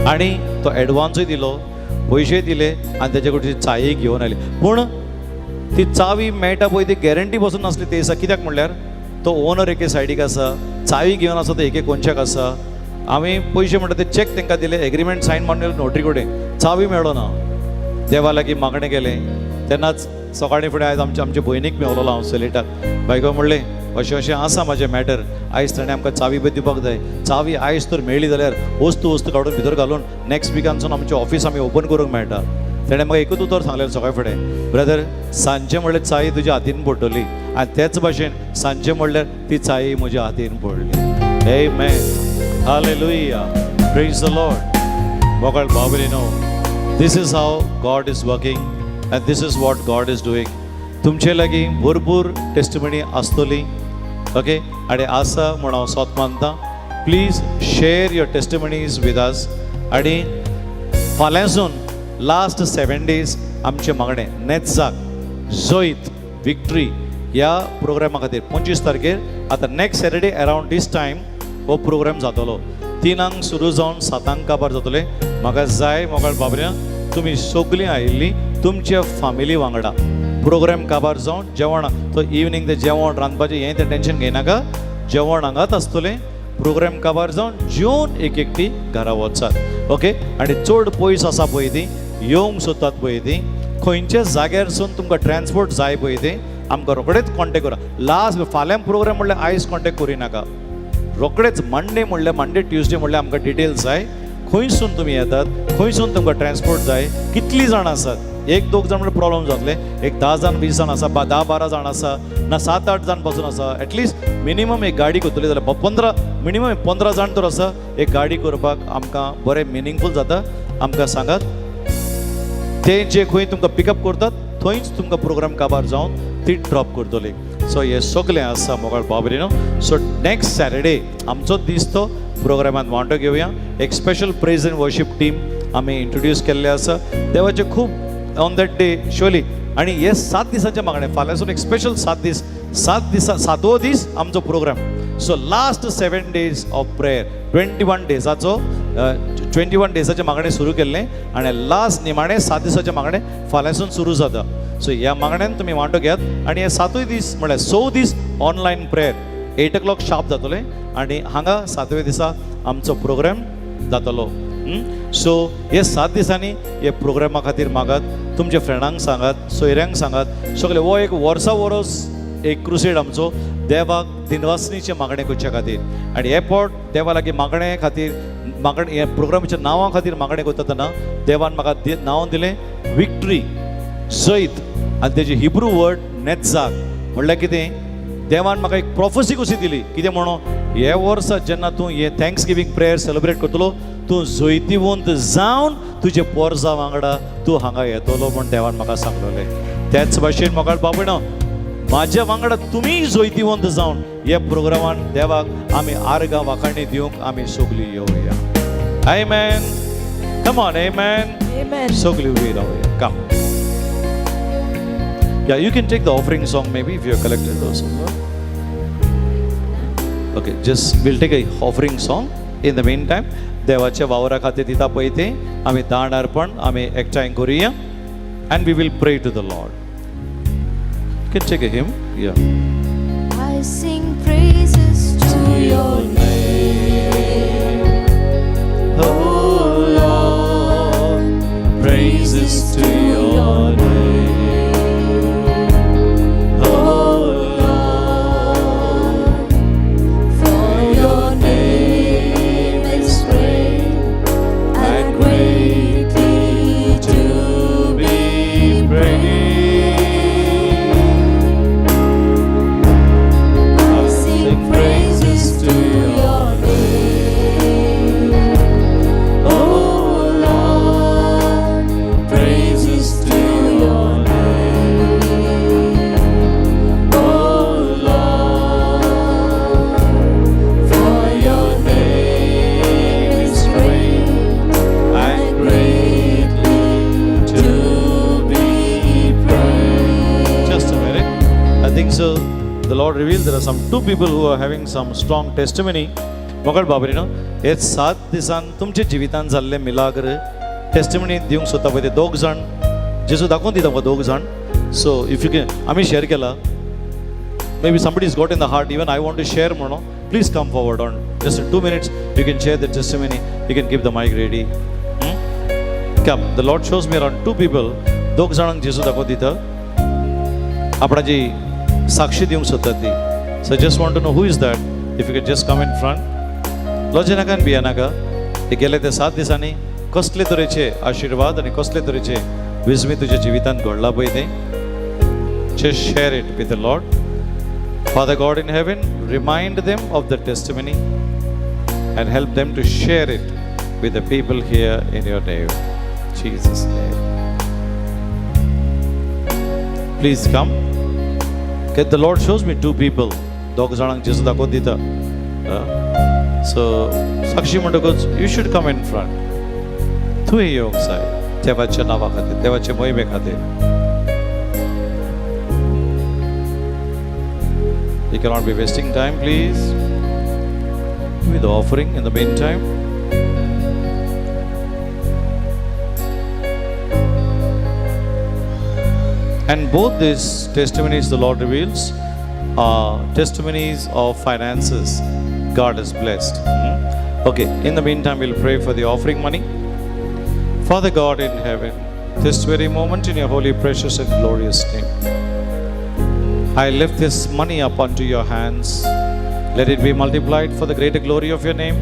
आनी तो एडवान्सूय दिलो, पयशे दिले आनी तेजे कडची चायी घेवन आयली. पूण ती चावी मेळटा पळय ती गॅरंटी बसून नासली ते दिसा. कित्याक म्हणल्यार तो ओनर एके सायडीक आसा, चावी घेवन आसा तो एके कोणच्याक आसा. हांवें पयशे म्हणटा ते चॅक तांकां दिले, एग्रीमेंट सायन मारून नोटरी कडेन, चावी मेळ्ळो ना. देवा लागीं मागणें केलें. तेन्नाच सकाळीं फुडें आयज आमच्या भयणीक मेवलोलो हांव सलेटाक. बायको म्हणलें अशें अशें आसा म्हाजें मॅटर, आयज ताणें आमकां चावी बी दिवपाक जाय. चावी आयज तर मेळ्ळी जाल्यार वस्तू काडून भितर घालून नेक्स्ट विकानसून आमचें ऑफीस आमी ओपन करूंक मेळटा. तेणें म्हाका एकूच उतर सांगलेलें सकाळ फुडें, ब्रदर सांजचें म्हणल्यार चावी तुज्या हातीन पडटली आनी तेच भाशेन सांजचें म्हणल्यार ती चावी म्हज्या हातीन पडली. आमेन, हालेलुया, प्रेज द लॉर्ड. मोगाळ बाबरीनो, this is how God is working and this is what God is doing. तुमचे लागीं भरपूर टेस्टिमनी आसतली, ओके, आनी आसा म्हूण हांव सोत मानता. Please share your testimonies with us. आनी फाल्यांसून लास्ट 7 days आमचे मागणें नेत्साक जोईत विक्ट्री ह्या प्रोग्रामा खातीर 25 तारखेर आतां नेक्स्ट सॅटर्डे अरावंड दीस टायम हो प्रोग्राम जातलो 3 सुरू जावन 7 काबार जातले. म्हाका जाय मोगाळ बाबऱ्या तुमी सगळीं आयिल्लीं तुमच्या फॅमिली वांगडा प्रोग्राम काबार जावन जेवण तो इवनिंग तें जेवण रांदपाचें हें तें टेन्शन घेयनाका. जेवण हांगाच आसतलें. प्रोग्राम काबार जावन जेवन एक एकटी घरा वचात. ओके. आनी चड पयस आसा पळय ती येवंक सोदतात पळय ती खंयच्या जाग्यारसून तुमकां ट्रान्सपोर्ट जाय पळय ती आमकां रोखडेच कॉन्टेक्ट करा. लास्ट फाल्यां प्रोग्राम म्हणल्यार आयज कॉन्टेक्ट करिनाका. रोखडेच मंडे म्हणल्यार मंडे ट्युजडे म्हणल्यार आमकां डिटेल्स जाय. खंयसून तुमी येतात, खंयसून तुमकां ट्रान्सपोर्ट जाय, कितलीं जाणां आसात. 1-2 जाण म्हणल्यार प्रॉब्लम जातले. एक 10 जाण 20 जाण आसा, 10-12 जाण आसा ना 7-8 जाण पासून आसा. एटलिस्ट मिनिमम एक गाडी करतली जाल्यार 15 जाण तर आसा. एक गाडी करपाक आमकां बरें मिनिंगफूल जाता. आमकां सांगात. ते जे खंय तुमकां पिकअप करतात थंयच तुमकां प्रोग्राम काबार जावन ती ड्रॉप करतली. सो हे सगळें आसा मोगाळ बाबरीनो. सो नेक्स्ट सॅटर्डे आमचो दीस तो प्रोग्रामांत वांटो घेवया. एक special praise end worship team आमी इंट्रोड्यूस केल्ले आसा. देवाचे खूब ऑन दॅट डे शोली. आनी हे 7 दिसांचे मागणे फाल्यांसून एक स्पेशल 7 दीस आमचो program. So last 7 days of prayer 21 डेजाचे मागणें सुरू केल्लें आनी लास्ट निमाणें 7 दिसाचें मागणें फाल्यांसून सुरू जाता. सो ह्या मागण्यान तुमी वांटो घेयात. आनी हे 7 दीस म्हळ्यार 6 दीस ऑनलायन प्रेयर 8 o'clock शार्प जातलें. आनी हांगा 7व्या दिसा आमचो प्रोग्राम जातलो. सो हे 7 दिसांनी हे प्रोग्रामा खातीर मागात. तुमच्या फ्रेंडांक सांगात, सोयऱ्यांक सांगात. सगळे हो एक वर्सा वरोस एक क्रुसेड आमचो देवाक दिनवासनीचे मागणे करचे खातीर. आनी हे पोट देवा लागीं मागणे खातीर हे प्रोग्रामाच्या नांवा खातीर मागणे करतना देवान म्हाका नांव दिलें विक्ट्री जैत. आनी तेजे हिब्रू वर्ड नेत्जाक म्हणल्यार कितें. देवान म्हाका एक प्रोफेसी कशी दिली. कितें म्हणून हे वर्सा जेन्ना तूं हे थँक्स गिवींग प्रेयर सेलिब्रेट करतलो तूं जैतिवंत जावन तुजे पोरजा वांगडा तूं हांगा येतलो म्हूण देवान म्हाका सांगलेलें. त्याच भाशेन मोगाळ बाबणो म्हाज्या वांगडा तुमी जैतिवंत जावन हे प्रोग्रामान देवाक आमी आर्गां वाखाणी दिवंक आमी सगळीं येवया. आमेन. Come on. आमेन. सगळीं उबी रावया. कम. Yeah, you can take the offering song maybe if you have collected those. Okay, just we'll take a offering song. In the meantime, देवाच्या वावरा खातीर दिता पळय ते आमी दान अर्पण आमी एकठांय करुया. And we will pray to the Lord. You can take a hymn. Yeah. I sing praises to your name, Oh Lord, praises to your name. So the Lord revealed there are some 2 people who are having some strong testimony. मोगळ बाबरीनो हे 7 दिसान तुमच्या जिवितान जाल्ले मिलाग्र testimony दिवंक सोदता पळय ते 2 जाण जेजू दाखोवन दिता म्हाका 2 जाण. सो इफ यू कॅन आमी शेअर केला. Maybe somebody has got in the heart, even I want to share mono. Please come forward on just in 2 minutes. You can share the testimony. You can keep the mic ready. Come. The Lord shows me around 2 people. 2 जाणांक जेजू दाखोवन दिता. आपणाची साक्षी दिवंक सोदतात ती. So I just want to know who is that. If you could just come in front. लॉजिनाका आनी भियानाका हे गेले ते 7 दिसांनी कसले तरेचे आशिर्वाद आनी कसले तरेचे विजमी तुज्या जिवितांत घडला पळय ते. Just share it with the Lord. Father God in heaven, remind them of the testimony and help them to share it with the people here in your name. Jesus' name. Please come. Okay, the Lord shows me 2 people. 2 जाणांक जेजू दाखोवन दिता. So साक्षी म्हणटकूच you should come in front. तूं येवंक जाय देवाच्या नांवा खातीर, देवाचे महिमे खातीर. You cannot be wasting time, please. With the offering in the meantime. And both these testimonies the Lord reveals are testimonies of finances God has blessed. Okay, in the meantime, we'll pray for the offering money. Father God in heaven, this very moment in your holy, precious, and glorious name, I lift this money up unto your hands. Let it be multiplied for the greater glory of your name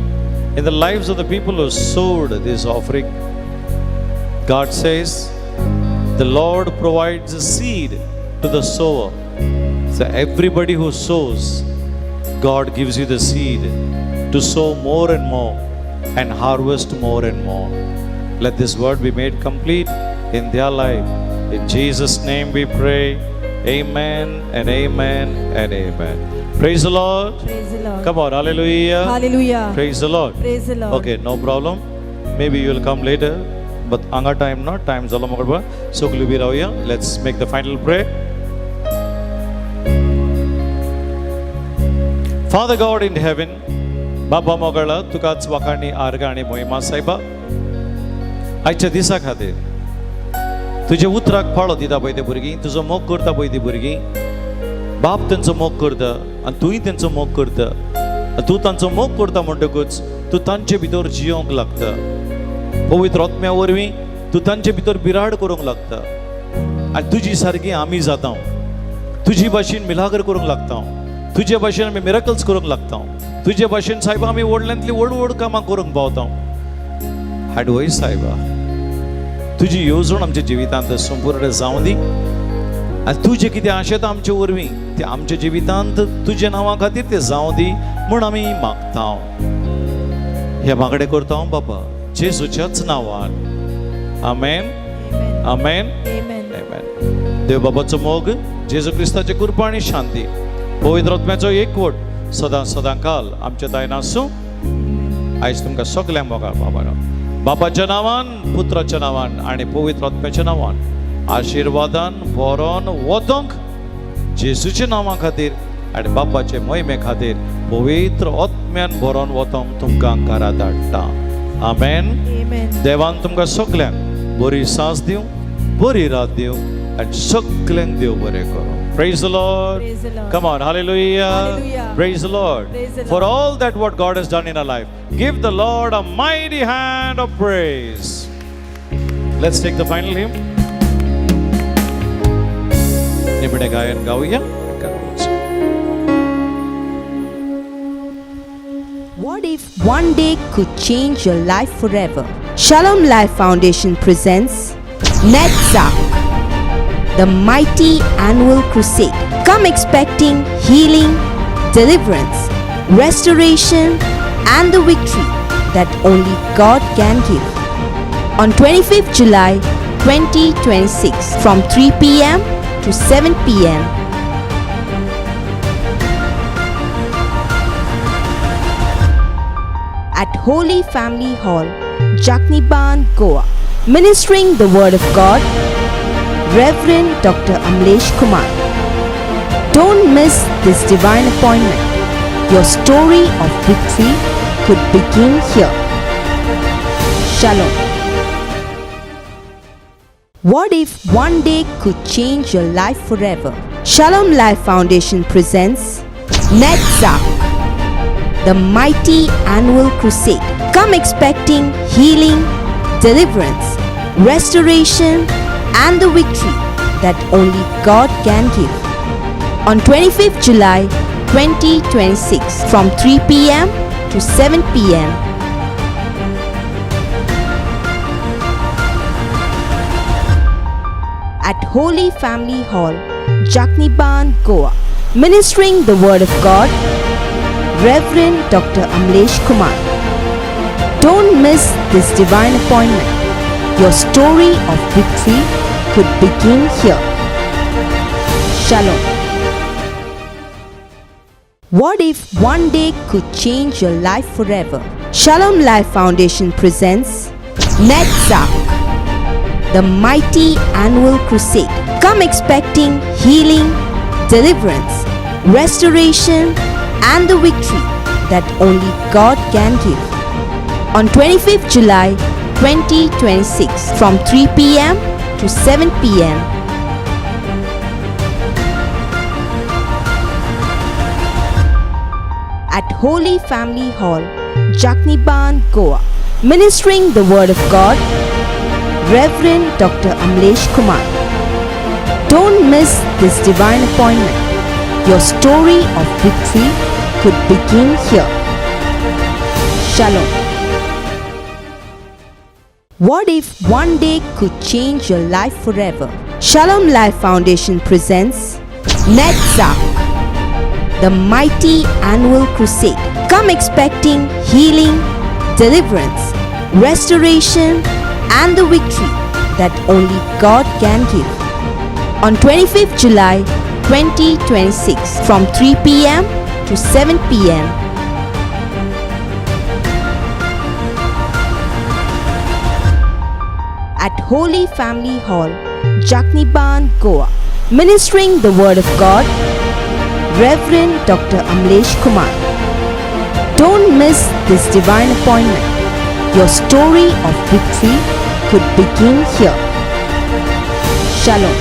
in the lives of the people who sowed this offering. God says, the Lord provides a seed to the sower. So everybody who sows, God gives you the seed to sow more and more and harvest more and more. Let this word be made complete in their life. In Jesus' name we pray. Amen and amen and amen. Praise the Lord. Praise the Lord. Come on, hallelujah. Hallelujah. Praise the Lord. Praise the Lord. Okay, no problem. Maybe you will come later. But anga time na time zala magarba. So klubi rauya. Let's make the final prayer. Father God in heaven, Baba Mogala, तुकाच वाखाणी आर्गा आणि मोहिमा साहेबा आजच्या दिसा खातीर तुझे उतराक फाळो दिता पळय ते भुरगीं, तुजो मोग करता पळय ती भुरगीं, बाप तेंचो मोग करता आनी तुय तेंचो मोग करता. तूं तांचो मोग करता म्हणटकूच तूं तांचे भितर जियोंक लागता. पवित्र आत्म्या वरवीं तूं तांचे भितर बिराड करूंक लागता आनी तुजी सारकी आमी जाता. तुजी भाशेन मिलागर करूंक लागता. तुजे भाशेन आमी मिरेकल्स करूंक लागता. तुजे भाशेन सायबा आमी व्हडल्यांतली व्हड कामां करूंक पावता. हाडवय सायबा, तुजी येवजण आमच्या जिवितांत संपूर्ण जावं दी आनी तुजें कितें आशेता आमचे वरवीं तें आमच्या जिवितांत तुज्या नांवा खातीर तें जावं दी म्हूण आमी मागता. हे मागणें करता बाबा जेजूच्याच नांवान. आमेन. आमेन. आमेन. देव बाबाचो मोग, जेजू क्रिस्ताची कृपा आनी शांती, पवित्र आत्म्याचो एकवट सदां सदां काल आमच्या दायन आसूं. आयज तुमकां सगल्यांक मोगा बापाच्या नांवान, पुत्राच्या नांवान आनी पवित्र आत्म्याच्या नांवान आशिर्वादान बरोन वतोंक जेजूच्या नांवा खातीर आनी बापाचे मोहिमे खातीर पवित्र आत्म्यान बरोन वतोंक तुमकां घरा धाडटा. आमेन. देवान तुमकां सगल्यांक बरी सांस दिवं, बरी रात दिवं आनी सगल्यांक देव बरें करूं. Praise the Lord. Praise the Lord. Come on, hallelujah. Hallelujah. Praise the Lord. Praise the For Lord. all that what God has done in our life, give the Lord a mighty hand of praise. Let's take the final hymn. निबडे गायन गाऊया. What if one day could change your life forever? Shalom Life Foundation presents Netzach, the mighty annual crusade. Come expecting healing, deliverance, restoration, and the victory that only God can give. On 25th July 2026 from 3 p.m. to 7 p.m. at Holy Family Hall, Jakniban, Goa. Ministering the Word of God, Reverend Dr. Amlesh Kumar. Don't miss this divine appointment. Your story of victory could begin here. Shalom. What if one day could change your life forever? Shalom Life Foundation presents Netzach, the mighty annual crusade. Come expecting healing, deliverance, restoration, and the victory that only God can give. On 25th July 2026 from 3 p.m. to 7 p.m. at Holy Family Hall, Jakniban, Goa. Ministering the Word of God, Reverend Dr. Amlesh Kumar. Don't miss this divine appointment. Your story of victory could begin here. Shalom. What if one day could change your life forever? Shalom Life Foundation presents Netzach, the mighty annual crusade. Come expecting healing, deliverance, restoration, and the victory that only God can give. On 25th July 2026 from 3 p.m. to 7 p.m. at Holy Family Hall, Jakniban, Goa. Ministering the Word of God, Reverend Dr. Amlesh Kumar. Don't miss this divine appointment. Your story of victory could begin here. Shalom. What if one day could change your life forever? Shalom Life Foundation presents Netzach, the mighty annual crusade. Come expecting healing, deliverance, restoration, and the victory that only God can give. On 25th July 2026 from 3 p.m. to 7 p.m. at Holy Family Hall, Jakniban, Goa. Ministering the Word of God, Reverend Dr. Amlesh Kumar. Don't miss this divine appointment. Your story of victory could begin here. Shalom.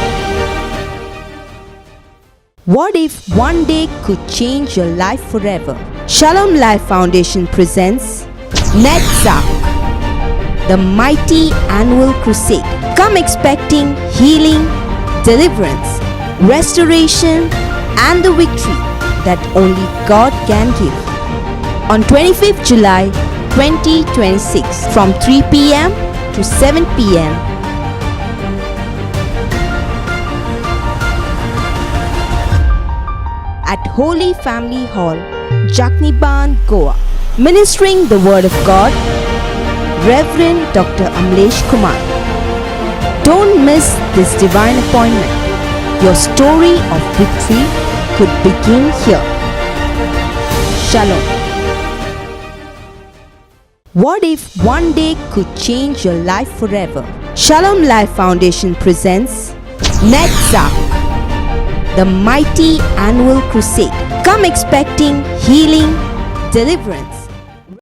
What if one day could change your life forever? Shalom Life Foundation presents Netzach, the mighty annual crusade. Come expecting healing, deliverance, restoration, and the victory that only God can give. On 25th July 2026 from 3 p.m. to 7 p.m. at Holy Family Hall, Jakniban, Goa. Ministering the Word of God, Reverend Dr. Amlesh Kumar. Don't miss this divine appointment. Your story of victory could begin here. Shalom. What if one day could change your life forever? Shalom Life Foundation presents Netzach, the mighty annual crusade. Come expecting healing, deliverance,